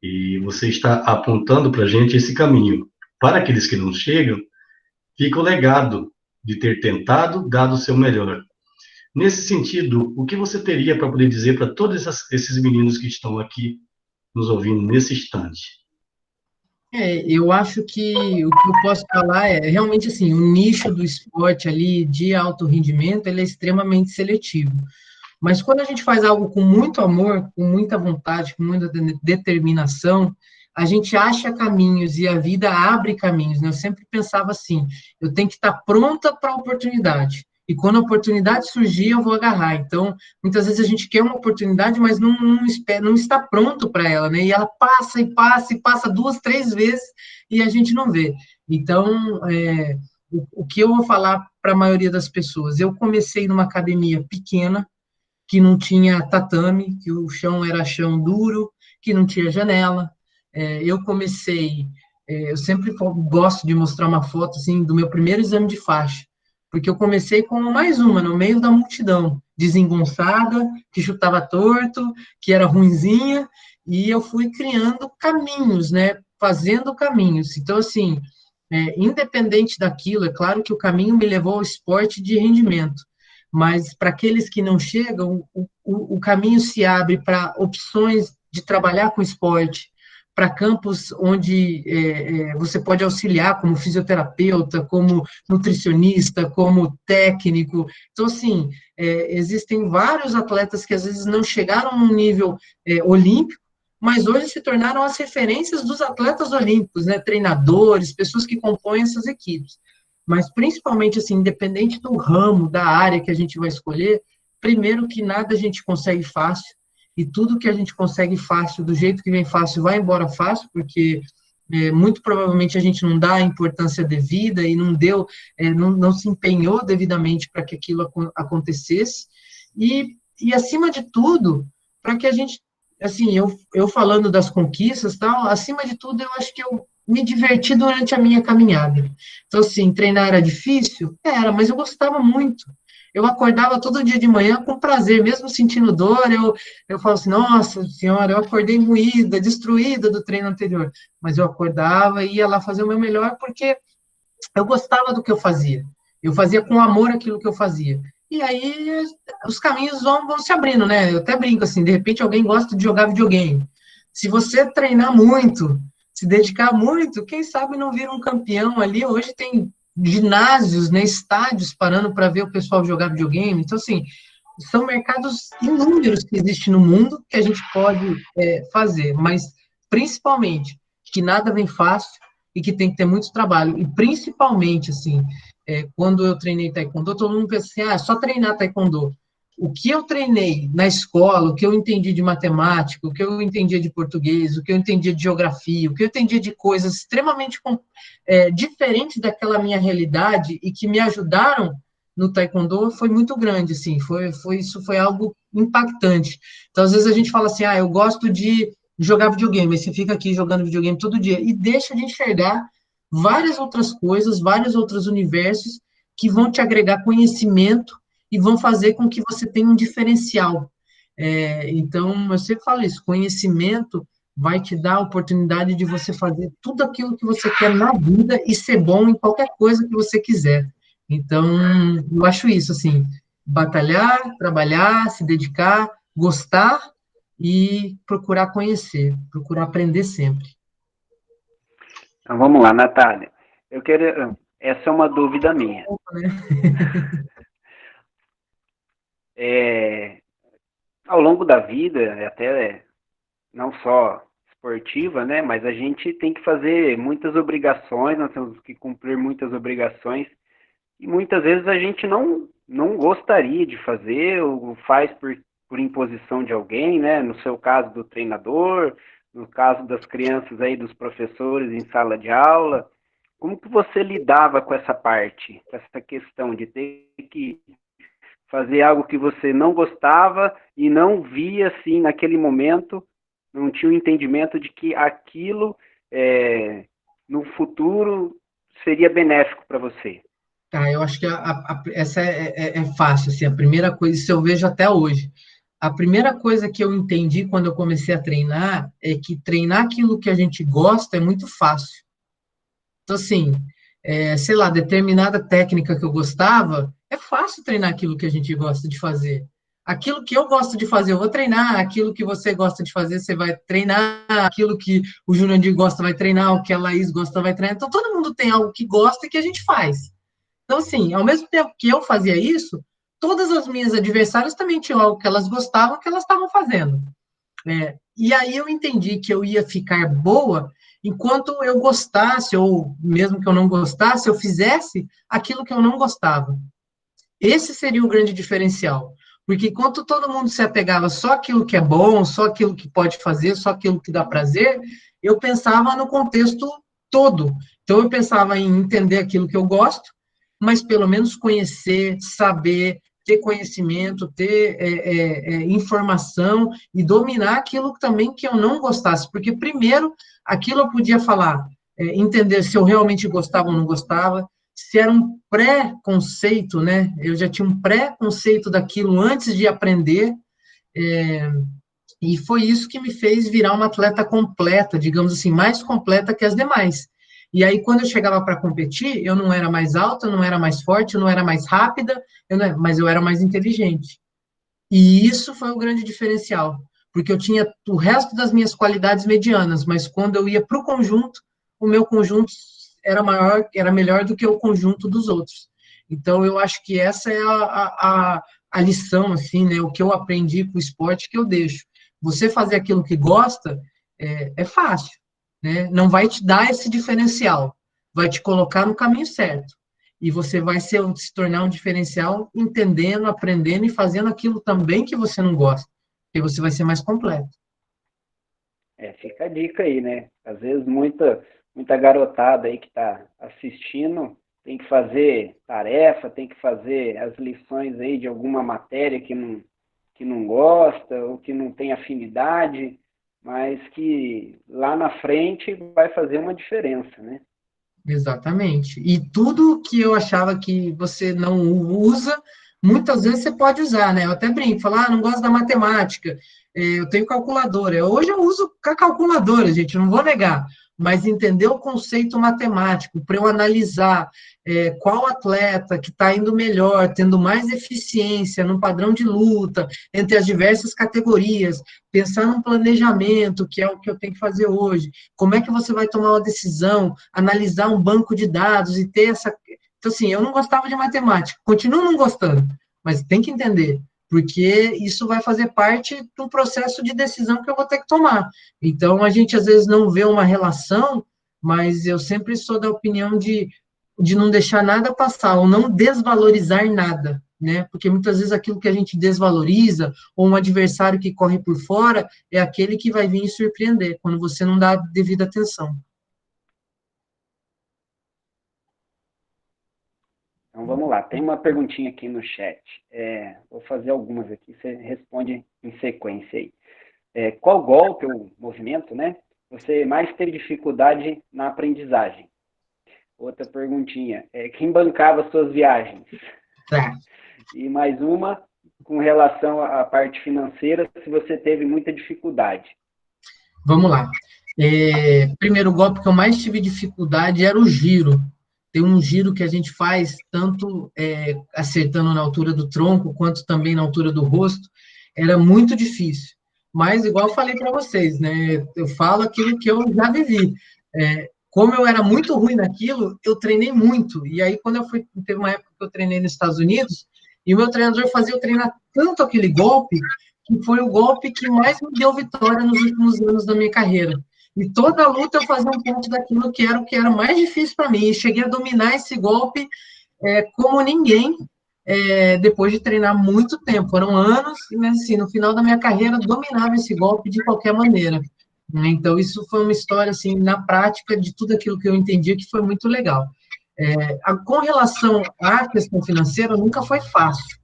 e você está apontando para a gente esse caminho. Para aqueles que não chegam, fica o legado de ter tentado, dado o seu melhor. Nesse sentido, o que você teria para poder dizer para todos esses meninos que estão aqui nos ouvindo nesse instante? Eu acho que o que eu posso falar é realmente assim, o nicho do esporte ali de alto rendimento, ele é extremamente seletivo. Mas quando a gente faz algo com muito amor, com muita vontade, com muita determinação, a gente acha caminhos e a vida abre caminhos, né? Eu sempre pensava assim, eu tenho que estar pronta para a oportunidade. E quando a oportunidade surgir, eu vou agarrar. Então, muitas vezes a gente quer uma oportunidade, mas não está pronto para ela, né? E ela passa e passa e passa 2, 3 vezes e a gente não vê. Então, o que eu vou falar para a maioria das pessoas? Eu comecei numa academia pequena, que não tinha tatame, que o chão era chão duro, que não tinha janela. Eu comecei, eu sempre gosto de mostrar uma foto assim do meu primeiro exame de faixa, porque eu comecei como mais uma, no meio da multidão, desengonçada, que chutava torto, que era ruinzinha, e eu fui criando caminhos, né? Fazendo caminhos. Então, assim, independente daquilo, é claro que o caminho me levou ao esporte de rendimento, mas para aqueles que não chegam, o caminho se abre para opções de trabalhar com esporte, para campos onde você pode auxiliar como fisioterapeuta, como nutricionista, como técnico. Então, assim, existem vários atletas que às vezes não chegaram num nível olímpico, mas hoje se tornaram as referências dos atletas olímpicos, né? Treinadores, pessoas que compõem essas equipes. Mas, principalmente, assim, independente do ramo, da área que a gente vai escolher, primeiro que nada a gente consegue fácil, e tudo que a gente consegue fácil, do jeito que vem fácil, vai embora fácil, porque muito provavelmente a gente não dá a importância devida e não deu, não se empenhou devidamente para que aquilo acontecesse, e acima de tudo, para que a gente, assim, eu falando das conquistas, tal, acima de tudo, eu acho que eu me diverti durante a minha caminhada. Então, assim, treinar era difícil? Era, mas eu gostava muito. Eu acordava todo dia de manhã com prazer, mesmo sentindo dor, eu falo assim, nossa senhora, eu acordei moída, destruída do treino anterior, mas eu acordava e ia lá fazer o meu melhor, porque eu gostava do que eu fazia com amor aquilo que eu fazia, e aí os caminhos vão se abrindo, né, eu até brinco assim, de repente alguém gosta de jogar videogame, se você treinar muito, se dedicar muito, quem sabe não vira um campeão ali, hoje tem ginásios, né, estádios parando para ver o pessoal jogar videogame. Então, assim, são mercados inúmeros que existem no mundo que a gente pode fazer, mas principalmente que nada vem fácil e que tem que ter muito trabalho. E principalmente, assim, quando eu treinei taekwondo, todo mundo pensa assim, só treinar taekwondo. O que eu treinei na escola, o que eu entendi de matemática, o que eu entendia de português, o que eu entendia de geografia, o que eu entendia de coisas extremamente diferentes daquela minha realidade e que me ajudaram no taekwondo foi muito grande, assim, isso foi algo impactante. Então, às vezes a gente fala assim, eu gosto de jogar videogame, aí você fica aqui jogando videogame todo dia e deixa de enxergar várias outras coisas, vários outros universos que vão te agregar conhecimento e vão fazer com que você tenha um diferencial. Então, eu sempre falo isso, conhecimento vai te dar a oportunidade de você fazer tudo aquilo que você quer na vida e ser bom em qualquer coisa que você quiser. Então, eu acho isso, assim, batalhar, trabalhar, se dedicar, gostar e procurar conhecer, procurar aprender sempre. Então, vamos lá, Natália. Essa é uma dúvida minha. Ao longo da vida, até não só esportiva, né? Mas a gente tem que fazer muitas obrigações, nós temos que cumprir muitas obrigações, e muitas vezes a gente não gostaria de fazer, ou faz por imposição de alguém, né? No seu caso, do treinador, no caso das crianças aí, dos professores em sala de aula. Como que você lidava com essa parte, com essa questão de ter que fazer algo que você não gostava e não via, assim, naquele momento, não tinha o entendimento de que aquilo, no futuro, seria benéfico para você? Eu acho que essa é fácil, assim, a primeira coisa, isso eu vejo até hoje. A primeira coisa que eu entendi quando eu comecei a treinar é que treinar aquilo que a gente gosta é muito fácil. Então, assim, sei lá, determinada técnica que eu gostava, é fácil treinar aquilo que a gente gosta de fazer. Aquilo que eu gosto de fazer, eu vou treinar. Aquilo que você gosta de fazer, você vai treinar. Aquilo que o Jurandir gosta, vai treinar. O que a Laís gosta, vai treinar. Então, todo mundo tem algo que gosta e que a gente faz. Então, assim, ao mesmo tempo que eu fazia isso, todas as minhas adversárias também tinham algo que elas gostavam, que elas estavam fazendo. E aí eu entendi que eu ia ficar boa enquanto eu gostasse, ou mesmo que eu não gostasse, eu fizesse aquilo que eu não gostava. Esse seria o grande diferencial. Porque enquanto todo mundo se apegava só aquilo que é bom, só aquilo que pode fazer, só aquilo que dá prazer, eu pensava no contexto todo. Então, eu pensava em entender aquilo que eu gosto, mas pelo menos conhecer, saber, ter conhecimento, ter informação e dominar aquilo também que eu não gostasse. Porque, primeiro, aquilo eu podia falar, entender se eu realmente gostava ou não gostava, se era um pré-conceito, né? Eu já tinha um pré-conceito daquilo antes de aprender, e foi isso que me fez virar uma atleta completa, digamos assim, mais completa que as demais. E aí, quando eu chegava para competir, eu não era mais alta, eu não era mais forte, eu não era mais rápida, mas eu era mais inteligente. E isso foi o grande diferencial, porque eu tinha o resto das minhas qualidades medianas, mas quando eu ia para o conjunto, o meu conjunto era maior, era melhor do que o conjunto dos outros. Então, eu acho que essa é a lição, assim, né, o que eu aprendi com o esporte que eu deixo. Você fazer aquilo que gosta é fácil, né? Não vai te dar esse diferencial, vai te colocar no caminho certo. E você vai se tornar um diferencial entendendo, aprendendo e fazendo aquilo também que você não gosta, porque você vai ser mais completo. Fica a dica aí, né? Às vezes muita garotada aí que está assistindo tem que fazer tarefa, tem que fazer as lições aí de alguma matéria que não gosta ou que não tem afinidade, mas que lá na frente vai fazer uma diferença, né? Exatamente. E tudo que eu achava que você não usa, muitas vezes você pode usar, né? Eu até brinco, falar, não gosto da matemática, eu tenho calculadora. Hoje eu uso a calculadora, gente, não vou negar, mas entender o conceito matemático, para eu analisar qual atleta que está indo melhor, tendo mais eficiência no padrão de luta, entre as diversas categorias, pensar num planejamento, que é o que eu tenho que fazer hoje, como é que você vai tomar uma decisão, analisar um banco de dados e ter essa... Então, assim, eu não gostava de matemática, continuo não gostando, mas tem que entender, porque isso vai fazer parte de um processo de decisão que eu vou ter que tomar. Então, a gente às vezes não vê uma relação, mas eu sempre sou da opinião de não deixar nada passar, ou não desvalorizar nada, né? Porque muitas vezes aquilo que a gente desvaloriza, ou um adversário que corre por fora, é aquele que vai vir e surpreender, quando você não dá devida atenção. Então vamos lá, tem uma perguntinha aqui no chat. Vou fazer algumas aqui, você responde em sequência aí. Qual golpe ou movimento, né, você mais teve dificuldade na aprendizagem? Outra perguntinha, quem bancava suas viagens? E mais uma, com relação à parte financeira, se você teve muita dificuldade. Vamos lá. Primeiro golpe que eu mais tive dificuldade era o giro. Tem um giro que a gente faz, tanto acertando na altura do tronco, quanto também na altura do rosto. Era muito difícil. Mas, igual eu falei para vocês, né? Eu falo aquilo que eu já vivi. Como eu era muito ruim naquilo, eu treinei muito. E aí, quando teve uma época que eu treinei nos Estados Unidos, e o meu treinador fazia eu treinar tanto aquele golpe, que foi o golpe que mais me deu vitória nos últimos anos da minha carreira. E toda luta eu fazia um ponto daquilo que era o mais difícil para mim. E cheguei a dominar esse golpe como ninguém, depois de treinar muito tempo. Foram anos, mas assim, no final da minha carreira, dominava esse golpe de qualquer maneira. Né? Então, isso foi uma história, assim, na prática, de tudo aquilo que eu entendi, que foi muito legal. Com relação à questão financeira, nunca foi fácil.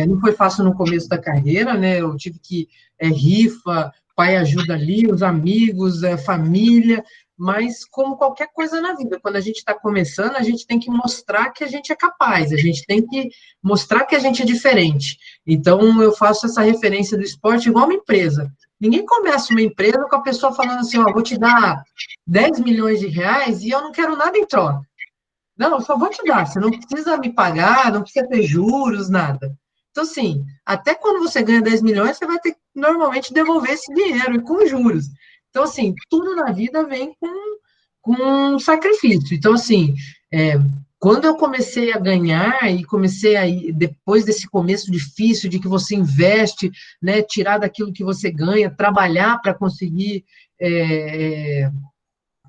Não foi fácil no começo da carreira, né? Eu tive que rifa, pai ajuda ali, os amigos, a família, mas como qualquer coisa na vida, quando a gente está começando, a gente tem que mostrar que a gente é capaz, a gente tem que mostrar que a gente é diferente. Então, eu faço essa referência do esporte igual uma empresa. Ninguém começa uma empresa com a pessoa falando assim, ó, vou te dar 10 milhões de reais e eu não quero nada em troca. Não, eu só vou te dar, você não precisa me pagar, não precisa ter juros, nada. Então, assim, até quando você ganha 10 milhões, você vai ter que, normalmente, devolver esse dinheiro, e com juros. Então, assim, tudo na vida vem com sacrifício. Então, assim, quando eu comecei a ganhar, e comecei a, depois desse começo difícil, de que você investe, né, tirar daquilo que você ganha, trabalhar para conseguir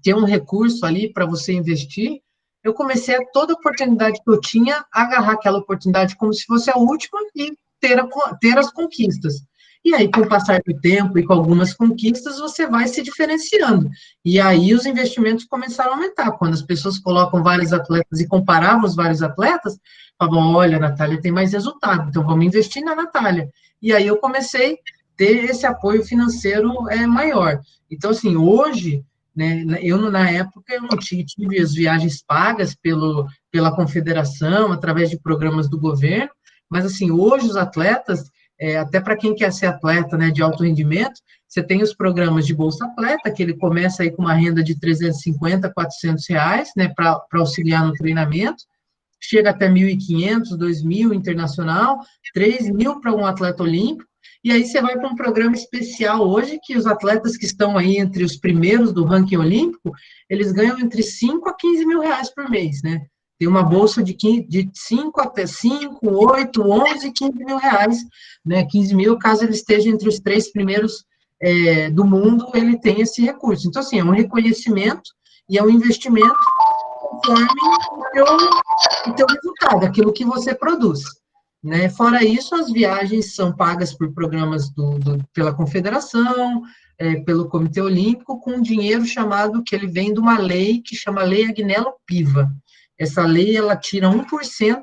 ter um recurso ali para você investir, eu comecei a toda oportunidade que eu tinha, agarrar aquela oportunidade como se fosse a última e ter as conquistas. E aí, com o passar do tempo e com algumas conquistas, você vai se diferenciando. E aí os investimentos começaram a aumentar. Quando as pessoas colocam vários atletas e comparavam os vários atletas, falavam, olha, a Natália tem mais resultado, então vamos investir na Natália. E aí eu comecei a ter esse apoio financeiro maior. Então, assim, hoje, né, eu, na época, eu não tive as viagens pagas pela confederação, através de programas do governo, mas, assim, hoje os atletas, até para quem quer ser atleta, né, de alto rendimento, você tem os programas de Bolsa Atleta, que ele começa aí com uma renda de 350, 400 reais, né, para auxiliar no treinamento, chega até 1.500, 2.000 internacional, 3.000 para um atleta olímpico, e aí você vai para um programa especial hoje, que os atletas que estão aí entre os primeiros do ranking olímpico, eles ganham entre 5 a 15 mil reais por mês, né? Tem uma bolsa de 5 até 5, 8, 11, 15 mil reais, né? 15 mil, caso ele esteja entre os 3 primeiros do mundo, ele tem esse recurso. Então, assim, é um reconhecimento e é um investimento conforme o teu resultado, aquilo que você produz. Né? Fora isso, as viagens são pagas por programas pela confederação, pelo Comitê Olímpico, com dinheiro chamado, que ele vem de uma lei, que chama Lei Agnello Piva. Essa lei, ela tira 1%,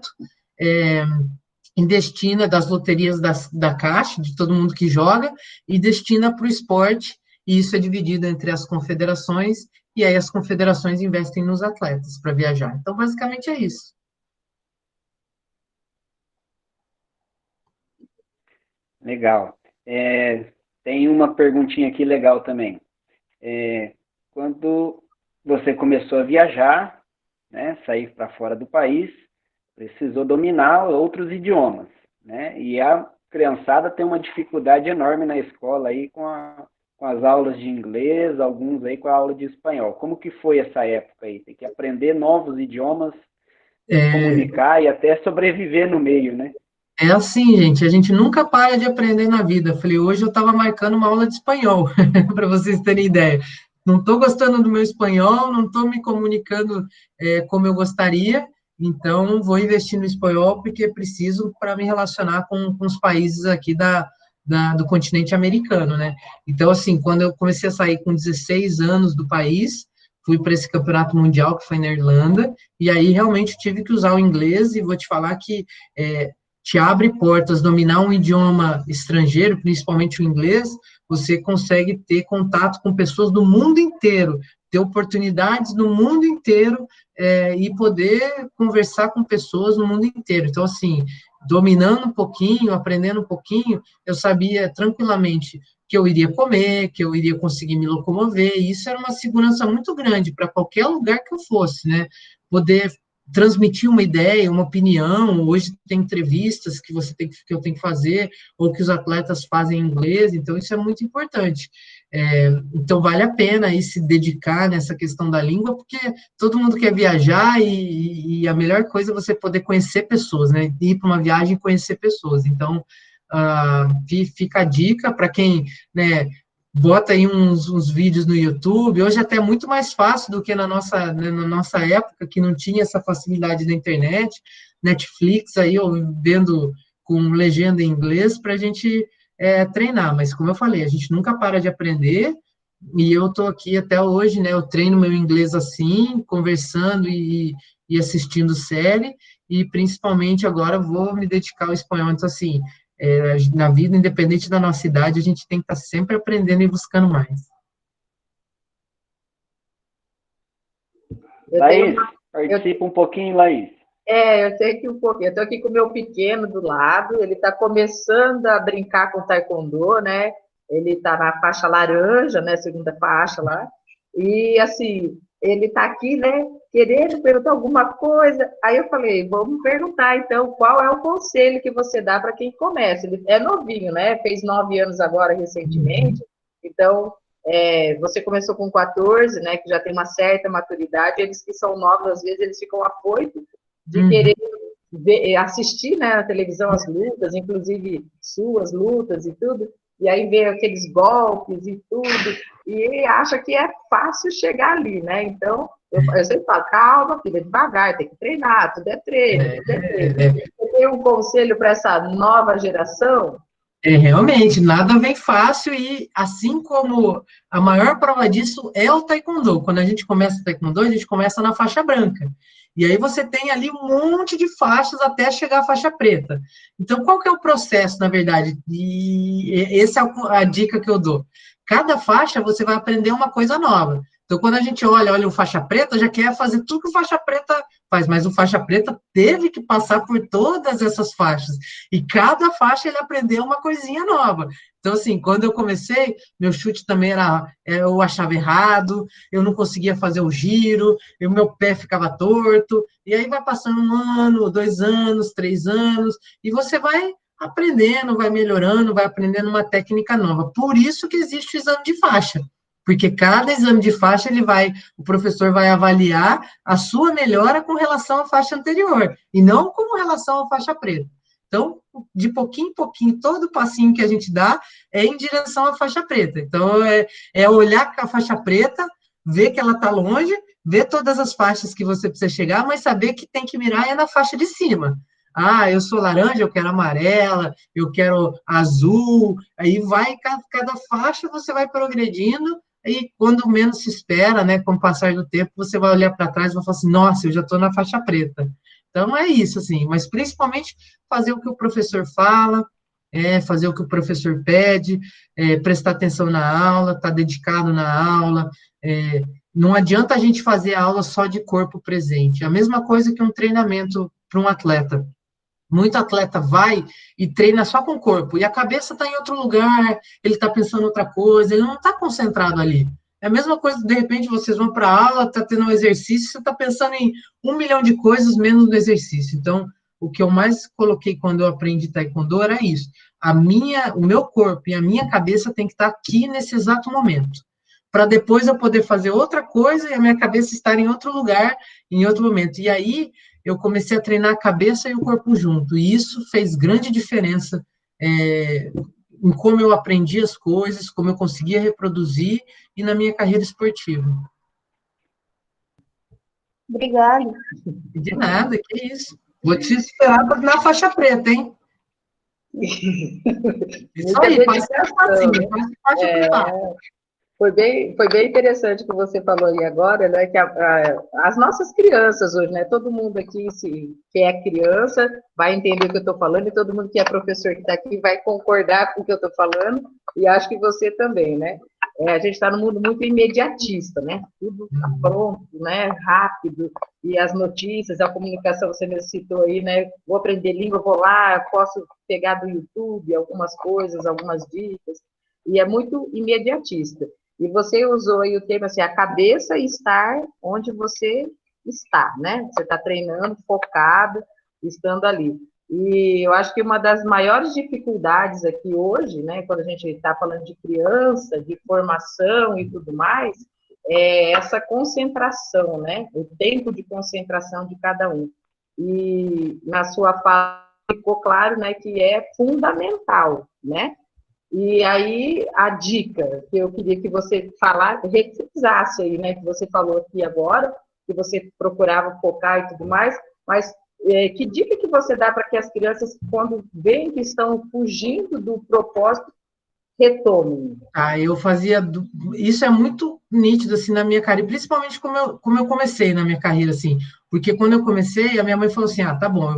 e destina das loterias da Caixa, de todo mundo que joga, e destina para o esporte, e isso é dividido entre as confederações, e aí as confederações investem nos atletas para viajar. Então, basicamente é isso. Legal. Tem uma perguntinha aqui legal também. Quando você começou a viajar, né, sair para fora do país, precisou dominar outros idiomas, né? E a criançada tem uma dificuldade enorme na escola aí com as aulas de inglês, alguns aí com a aula de espanhol. Como que foi essa época aí? Tem que aprender novos idiomas, comunicar e até sobreviver no meio, né? É assim, gente, a gente nunca para de aprender na vida. Falei, hoje eu estava marcando uma aula de espanhol, para vocês terem ideia. Não estou gostando do meu espanhol, não estou me comunicando como eu gostaria, então vou investir no espanhol porque preciso para me relacionar com os países aqui do continente americano, né? Então, assim, quando eu comecei a sair com 16 anos do país, fui para esse campeonato mundial que foi na Irlanda, e aí realmente tive que usar o inglês, e vou te falar que te abre portas, dominar um idioma estrangeiro, principalmente o inglês, você consegue ter contato com pessoas do mundo inteiro, ter oportunidades no mundo inteiro e poder conversar com pessoas no mundo inteiro. Então, assim, dominando um pouquinho, aprendendo um pouquinho, eu sabia tranquilamente que eu iria comer, que eu iria conseguir me locomover, e isso era uma segurança muito grande para qualquer lugar que eu fosse, né? Poder transmitir uma ideia, uma opinião. Hoje tem entrevistas que eu tenho que fazer, ou que os atletas fazem em inglês, então isso é muito importante. Então vale a pena aí se dedicar nessa questão da língua, porque todo mundo quer viajar e a melhor coisa é você poder conhecer pessoas, né? Ir para uma viagem e conhecer pessoas. Então, fica a dica para quem, né, bota aí uns vídeos no YouTube. Hoje até é muito mais fácil do que na nossa época, que não tinha essa facilidade da internet. Netflix aí, eu vendo com legenda em inglês para a gente treinar. Mas, como eu falei, a gente nunca para de aprender, e eu estou aqui até hoje, né? Eu treino meu inglês assim, conversando e assistindo série, e principalmente agora vou me dedicar ao espanhol. Então, assim, na vida, independente da nossa idade, a gente tem que estar sempre aprendendo e buscando mais. Laís, participa um pouquinho, Laís. Eu sei que um pouquinho. Eu estou aqui com o meu pequeno do lado, ele está começando a brincar com taekwondo, né? Ele está na faixa laranja, né? Segunda faixa lá. E, assim, ele está aqui, né? Querendo perguntar alguma coisa. Aí eu falei, vamos perguntar, então, qual é o conselho que você dá para quem começa? Ele é novinho, né? Fez 9 anos agora, recentemente. Então, você começou com 14, né? Que já tem uma certa maturidade. Eles que são novos, às vezes, eles ficam afoitos de querer assistir, né, na televisão as lutas, inclusive suas lutas e tudo, e aí vê aqueles golpes e tudo, e acha que é fácil chegar ali, né? Então, eu sempre falo, calma, filha, devagar, tem que treinar, tudo é treino, tudo é treino. Você tem um conselho para essa nova geração? Realmente, nada vem fácil, e assim como a maior prova disso é o taekwondo. Quando a gente começa o taekwondo, a gente começa na faixa branca. E aí você tem ali um monte de faixas até chegar à faixa preta. Então, qual que é o processo, na verdade? E essa é a dica que eu dou. Cada faixa você vai aprender uma coisa nova. Então, quando a gente olha o faixa preta, já quer fazer tudo que o faixa preta faz, mas o faixa preta teve que passar por todas essas faixas. E cada faixa ele aprendeu uma coisinha nova. Então, assim, quando eu comecei, meu chute também eu achava errado, eu não conseguia fazer o giro, o meu pé ficava torto, e aí vai passando 1 ano, 2 anos, 3 anos, e você vai aprendendo, vai melhorando, vai aprendendo uma técnica nova. Por isso que existe o exame de faixa, porque cada exame de faixa o professor vai avaliar a sua melhora com relação à faixa anterior, e não com relação à faixa preta. Então, de pouquinho em pouquinho, todo passinho que a gente dá é em direção à faixa preta. Então, olhar para a faixa preta, ver que ela está longe, ver todas as faixas que você precisa chegar, mas saber que tem que mirar na faixa de cima. Ah, eu sou laranja, eu quero amarela, eu quero azul, aí vai, cada faixa você vai progredindo, e quando menos se espera, né, com o passar do tempo, você vai olhar para trás e vai falar assim, nossa, eu já estou na faixa preta. Então, é isso, assim, mas principalmente fazer o que o professor fala, fazer o que o professor pede, prestar atenção na aula, estar dedicado na aula, não adianta a gente fazer a aula só de corpo presente, a mesma coisa que um treinamento para um atleta. Muito atleta vai e treina só com o corpo, e a cabeça está em outro lugar, ele está pensando em outra coisa, ele não está concentrado ali. É a mesma coisa, de repente, vocês vão para a aula, está tendo um exercício, você está pensando em 1 milhão de coisas menos no exercício. Então, o que eu mais coloquei quando eu aprendi taekwondo era isso. O meu corpo e a minha cabeça tem que estar aqui nesse exato momento, para depois eu poder fazer outra coisa e a minha cabeça estar em outro lugar, em outro momento. E aí, eu comecei a treinar a cabeça e o corpo junto, e isso fez grande diferença em como eu aprendi as coisas, como eu conseguia reproduzir, e na minha carreira esportiva. Obrigada. De nada, que isso. Vou te esperar na faixa preta, hein? Isso aí, pode ser facinho, pode apertar. Foi bem interessante o que você falou aí agora, né? Que as nossas crianças hoje, né? Todo mundo aqui que é criança vai entender o que eu estou falando, e todo mundo que é professor que está aqui vai concordar com o que eu estou falando, e acho que você também, né? A gente está num mundo muito imediatista, né? Tudo está pronto, né? Rápido, e as notícias, a comunicação, você me citou aí, né? Vou aprender língua, vou lá, posso pegar do YouTube algumas coisas, algumas dicas, e é muito imediatista. E você usou aí o termo assim, a cabeça estar onde você está, né? Você está treinando, focado, estando ali. E eu acho que uma das maiores dificuldades aqui hoje, né, quando a gente está falando de criança, de formação e tudo mais, é essa concentração, né? O tempo de concentração de cada um. E na sua fala ficou claro, né, que é fundamental, né? E aí, a dica que eu queria que você falasse, refrisasse aí, né, que você falou aqui agora, que você procurava focar e tudo mais, mas que dica que você dá para que as crianças, quando veem que estão fugindo do propósito, retomem? Eu fazia. Isso é muito nítido, assim, na minha carreira, principalmente como eu comecei na minha carreira, assim, porque quando eu comecei, a minha mãe falou assim: tá bom,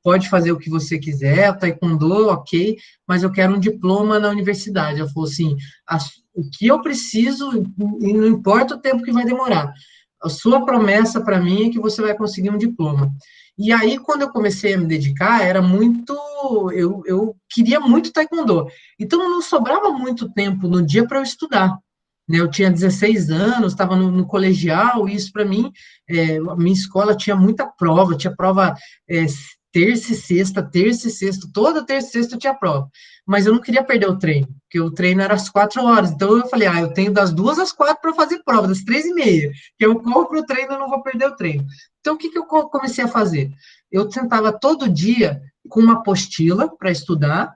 pode fazer o que você quiser, taekwondo, ok, mas eu quero um diploma na universidade. Ela falou assim: o que eu preciso, e não importa o tempo que vai demorar, a sua promessa para mim é que você vai conseguir um diploma. E aí, quando eu comecei a me dedicar, era muito. Eu queria muito taekwondo. Então, não sobrava muito tempo no dia para eu estudar. Né? Eu tinha 16 anos, estava no colegial, e isso para mim, a minha escola tinha muita prova, tinha prova terça e sexta, toda terça e sexta eu tinha prova. Mas eu não queria perder o treino, porque o treino era às 4 horas. Então, eu falei, eu tenho das 2 às 4 para fazer prova, das 3h30, que eu corro para o treino, eu não vou perder o treino. Então, o que eu comecei a fazer? Eu sentava todo dia com uma apostila para estudar,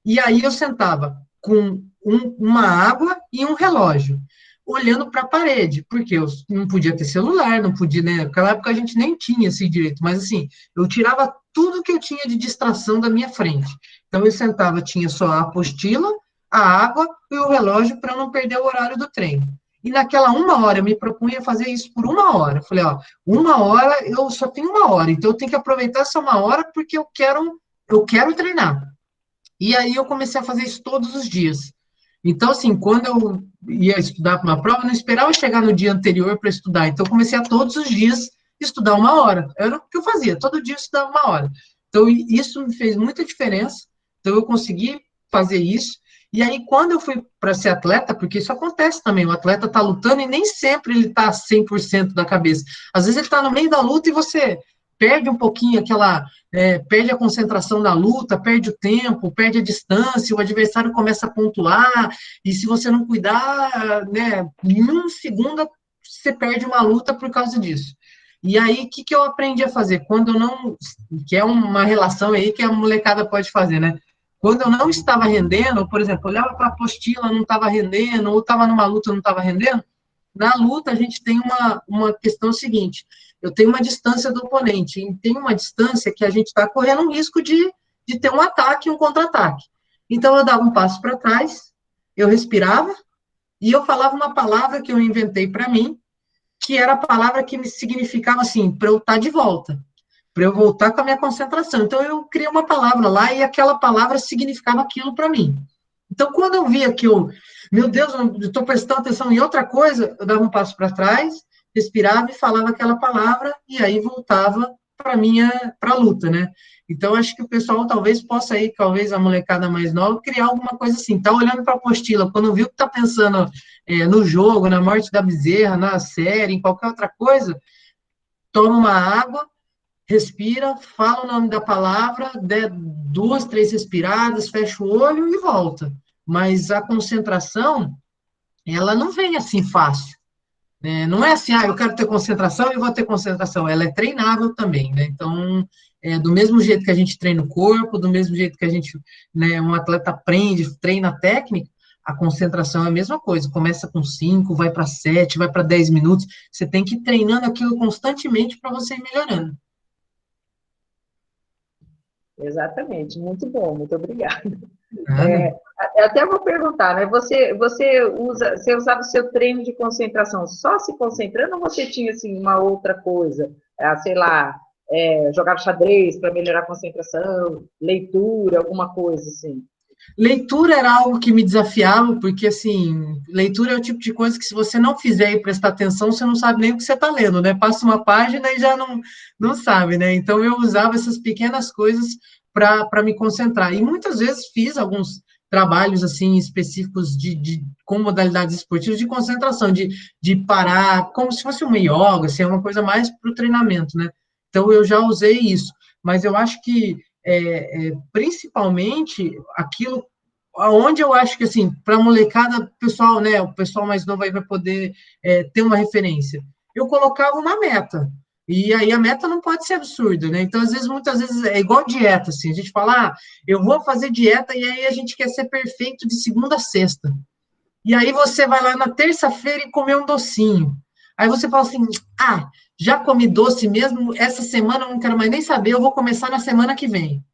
e aí eu sentava com uma água e um relógio, olhando para a parede, porque eu não podia ter celular, não podia, né? Naquela época a gente nem tinha esse direito, mas assim, eu tirava tudo que eu tinha de distração da minha frente. Então eu sentava, tinha só a apostila, a água e o relógio para não perder o horário do treino. E naquela 1 hora, eu me propunha fazer isso por 1 hora. Eu falei, 1 hora, eu só tenho 1 hora, então eu tenho que aproveitar essa 1 hora porque eu quero treinar. E aí eu comecei a fazer isso todos os dias. Então, assim, quando eu ia estudar para uma prova, eu não esperava chegar no dia anterior para estudar. Então, eu comecei a todos os dias estudar 1 hora. Era o que eu fazia, todo dia eu estudava 1 hora. Então, isso me fez muita diferença. Então, eu consegui fazer isso. E aí, quando eu fui para ser atleta, porque isso acontece também, o atleta está lutando e nem sempre ele está 100% da cabeça. Às vezes ele está no meio da luta e você perde um pouquinho perde a concentração da luta, perde o tempo, perde a distância, o adversário começa a pontuar, e se você não cuidar, né, em 1 segundo você perde uma luta por causa disso. E aí, o que eu aprendi a fazer? Quando eu não... Que é uma relação aí que a molecada pode fazer, né? Quando eu não estava rendendo, por exemplo, olhava para a apostila, não estava rendendo, ou estava numa luta, não estava rendendo, na luta a gente tem uma questão seguinte: eu tenho uma distância do oponente, e tem uma distância que a gente está correndo um risco de ter um ataque e um contra-ataque. Então, eu dava um passo para trás, eu respirava, e eu falava uma palavra que eu inventei para mim, que era a palavra que me significava assim, para eu estar de volta, para eu voltar com a minha concentração. Então, eu criei uma palavra lá, e aquela palavra significava aquilo para mim. Então, quando eu via que meu Deus, eu estou prestando atenção em outra coisa, eu dava um passo para trás, respirava e falava aquela palavra, e aí voltava para a luta, né? Então, acho que o pessoal talvez possa aí, talvez a molecada mais nova, criar alguma coisa assim, tá olhando para a apostila, quando viu que tá pensando no jogo, na morte da bezerra, na série, em qualquer outra coisa, toma uma água, respira, fala o nome da palavra, 2, 3 respiradas, fecha o olho e volta. Mas a concentração, ela não vem assim fácil. Né? Não é assim, eu quero ter concentração e vou ter concentração. Ela é treinável também, né? Então, do mesmo jeito que a gente treina o corpo, do mesmo jeito que a gente, né, um atleta aprende, treina a técnica, a concentração é a mesma coisa. Começa com 5, vai para 7, vai para 10 minutos. Você tem que ir treinando aquilo constantemente para você ir melhorando. Exatamente, muito bom, muito obrigada. Até vou perguntar, né? Você usava o seu treino de concentração só se concentrando, ou você tinha assim uma outra coisa, sei lá, jogar xadrez para melhorar a concentração, leitura, alguma coisa assim? Leitura era algo que me desafiava, porque, assim, leitura é o tipo de coisa que, se você não fizer e prestar atenção, você não sabe nem o que você está lendo, né? Passa uma página e já não sabe, né? Então, eu usava essas pequenas coisas para me concentrar. E muitas vezes fiz alguns trabalhos, assim, específicos com modalidades esportivas de concentração, de parar, como se fosse uma yoga, assim, uma coisa mais para o treinamento, né? Então, eu já usei isso. Mas eu acho que principalmente aquilo onde eu acho que, assim, para a molecada, pessoal, né, o pessoal mais novo aí vai poder ter uma referência. Eu colocava uma meta. E aí a meta não pode ser absurda, né? Então, às vezes, muitas vezes, é igual dieta, assim, a gente fala, eu vou fazer dieta, e aí a gente quer ser perfeito de segunda a sexta. E aí você vai lá na terça-feira e comer um docinho. Aí você fala assim, já comi doce mesmo, essa semana eu não quero mais nem saber, eu vou começar na semana que vem.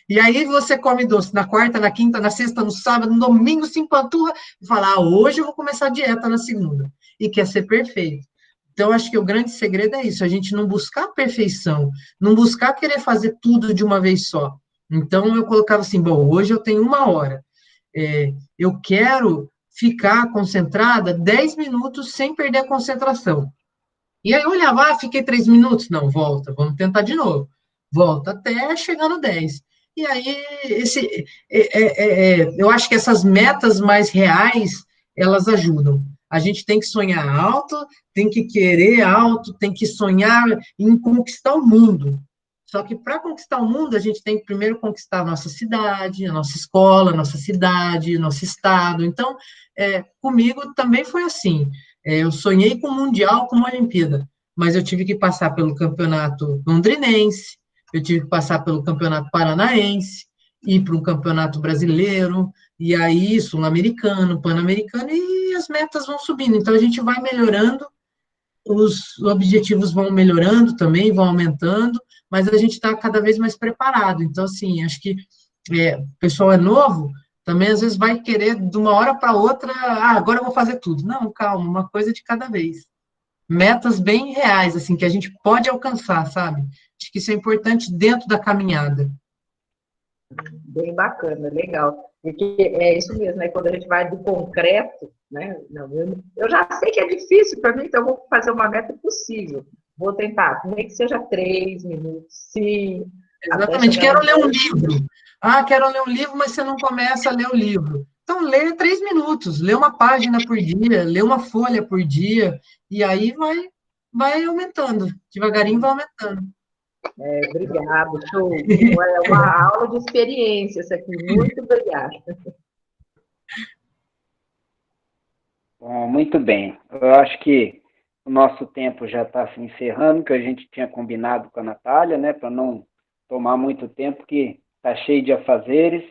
E aí você come doce na quarta, na quinta, na sexta, no sábado, no domingo, se empanturra, e fala, hoje eu vou começar a dieta na segunda. E quer ser perfeito. Então, acho que o grande segredo é isso, a gente não buscar a perfeição, não buscar querer fazer tudo de uma vez só. Então, eu colocava assim, bom, hoje eu tenho 1 hora, eu quero ficar concentrada 10 minutos sem perder a concentração. E aí eu olhava, fiquei 3 minutos, não, volta, vamos tentar de novo. Volta até chegar no 10. E aí, eu acho que essas metas mais reais, elas ajudam. A gente tem que sonhar alto, tem que querer alto, tem que sonhar em conquistar o mundo. Só que para conquistar o mundo, a gente tem que primeiro conquistar a nossa cidade, a nossa escola, a nossa cidade, o nosso estado. Então, comigo também foi assim. Eu sonhei com o Mundial, com uma Olimpíada, mas eu tive que passar pelo campeonato londrinense, eu tive que passar pelo campeonato paranaense, ir para um campeonato brasileiro, e aí sul-americano, pan-americano, e as metas vão subindo. Então, a gente vai melhorando, os objetivos vão melhorando também, vão aumentando, mas a gente está cada vez mais preparado. Então, assim, acho que o pessoal é novo, também às vezes vai querer de uma hora para outra, agora eu vou fazer tudo. Não, calma, uma coisa de cada vez. Metas bem reais, assim, que a gente pode alcançar, sabe? Acho que isso é importante dentro da caminhada. Bem bacana, legal. Porque é isso mesmo, né? Quando a gente vai do concreto, né? Não, eu já sei que é difícil para mim, então eu vou fazer uma meta possível. Vou tentar, nem que seja 3 minutos, sim. Exatamente, quero ler um livro. Quero ler um livro, mas você não começa a ler o livro. Então, lê 3 minutos, lê uma página por dia, lê uma folha por dia, e aí vai aumentando, devagarinho vai aumentando. Obrigado, show. É uma aula de experiência isso aqui, muito obrigada. Bom, muito bem. Eu acho que o nosso tempo já está se encerrando, que a gente tinha combinado com a Natália, né, para não tomar muito tempo, que está cheio de afazeres.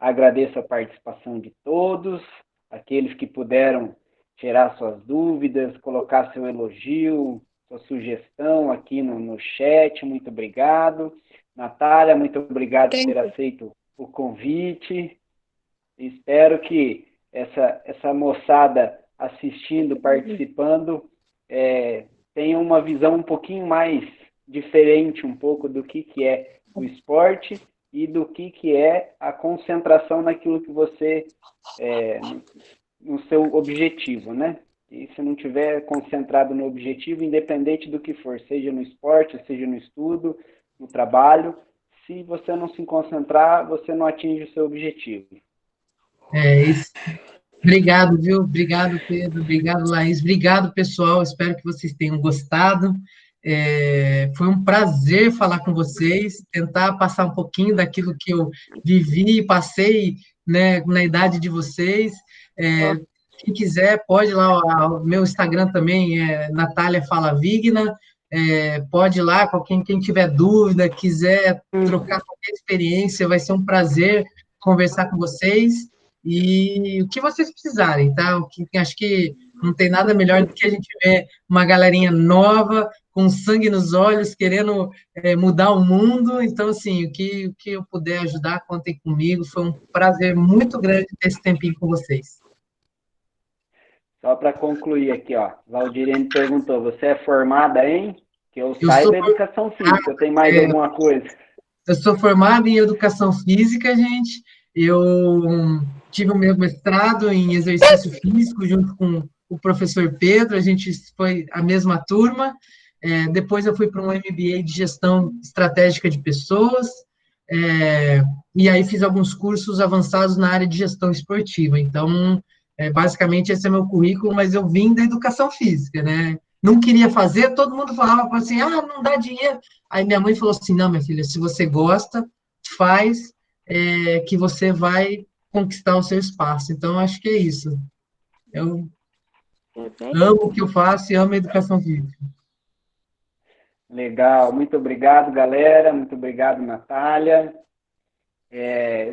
Agradeço a participação de todos, aqueles que puderam tirar suas dúvidas, colocar seu elogio, sua sugestão aqui no chat. Muito obrigado. Natália, muito obrigado por ter aceito o convite. Espero que essa moçada assistindo, participando, tenha uma visão um pouquinho mais diferente um pouco do que é o esporte e do que é a concentração naquilo que você, no seu objetivo, né? E se não tiver concentrado no objetivo, independente do que for, seja no esporte, seja no estudo, no trabalho, se você não se concentrar, você não atinge o seu objetivo. Isso. Obrigado, viu? Obrigado, Pedro. Obrigado, Laís. Obrigado, pessoal. Espero que vocês tenham gostado. Foi um prazer falar com vocês, tentar passar um pouquinho daquilo que eu vivi e passei, né, na idade de vocês. Quem quiser, pode ir lá, o meu Instagram também é Natália Fala Vigna. Pode ir lá, quem tiver dúvida, quiser trocar qualquer experiência, vai ser um prazer conversar com vocês. E o que vocês precisarem, tá? Acho que não tem nada melhor do que a gente ver uma galerinha nova, com sangue nos olhos, querendo mudar o mundo. Então, assim, o que eu puder ajudar, contem comigo. Foi um prazer muito grande ter esse tempinho com vocês. Só para concluir aqui, ó, Valdirene perguntou, você é formada em? Que eu saiba educação física, tem mais alguma coisa? Eu sou formada em educação física, gente. Eu tive o meu mestrado em exercício físico junto com o professor Pedro, a gente foi a mesma turma. Depois eu fui para um MBA de gestão estratégica de pessoas, e aí fiz alguns cursos avançados na área de gestão esportiva. Então, basicamente, esse é meu currículo, mas eu vim da educação física, né? Não queria fazer, todo mundo falava assim, não dá dinheiro. Aí minha mãe falou assim, não, minha filha, se você gosta, faz, que você vai conquistar o seu espaço. Então, acho que é isso. Eu amo o que eu faço e amo a educação física. Legal, muito obrigado, galera. Muito obrigado, Natália.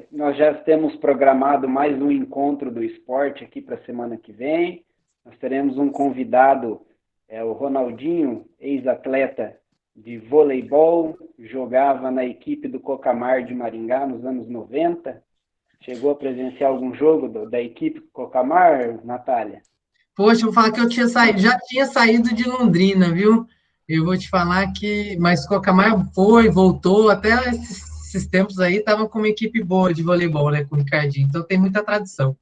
Nós já temos programado mais um encontro do esporte aqui para a semana que vem. Nós teremos um convidado, o Ronaldinho, ex-atleta de voleibol, jogava na equipe do Cocamar de Maringá nos anos 90. Chegou a presenciar algum jogo da equipe Cocamar, Natália? Poxa, vou falar que eu já tinha saído de Londrina, viu? Eu vou te falar que, mas Cocamar voltou, até esses tempos aí estava com uma equipe boa de voleibol, né, com o Ricardinho, então tem muita tradição.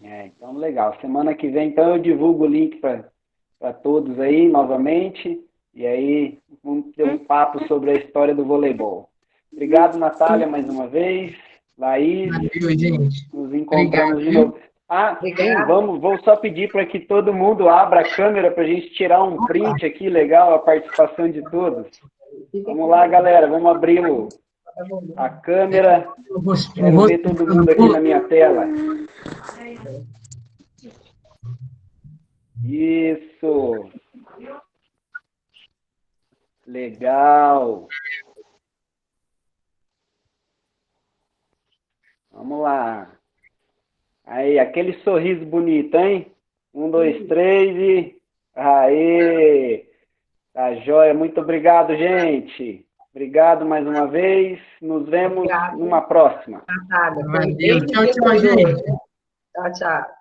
Então legal. Semana que vem, então, eu divulgo o link para todos aí, novamente, e aí vamos ter um papo sobre a história do voleibol. Obrigado, Natália, mais uma vez. Laís, valeu, gente. Nos encontramos Obrigado, de novo. Sim, vou só pedir para que todo mundo abra a câmera para a gente tirar um print aqui, legal, a participação de todos. Vamos lá, galera, vamos abrir a câmera. Quero ver todo mundo aqui na minha tela. Isso. Legal. Vamos lá. Aí, aquele sorriso bonito, hein? 1, 2, 3 e... Aê! Tá joia. Muito obrigado, gente. Obrigado mais uma vez. Nos vemos numa próxima. Valeu. Tchau, tchau, gente. Tchau, tchau.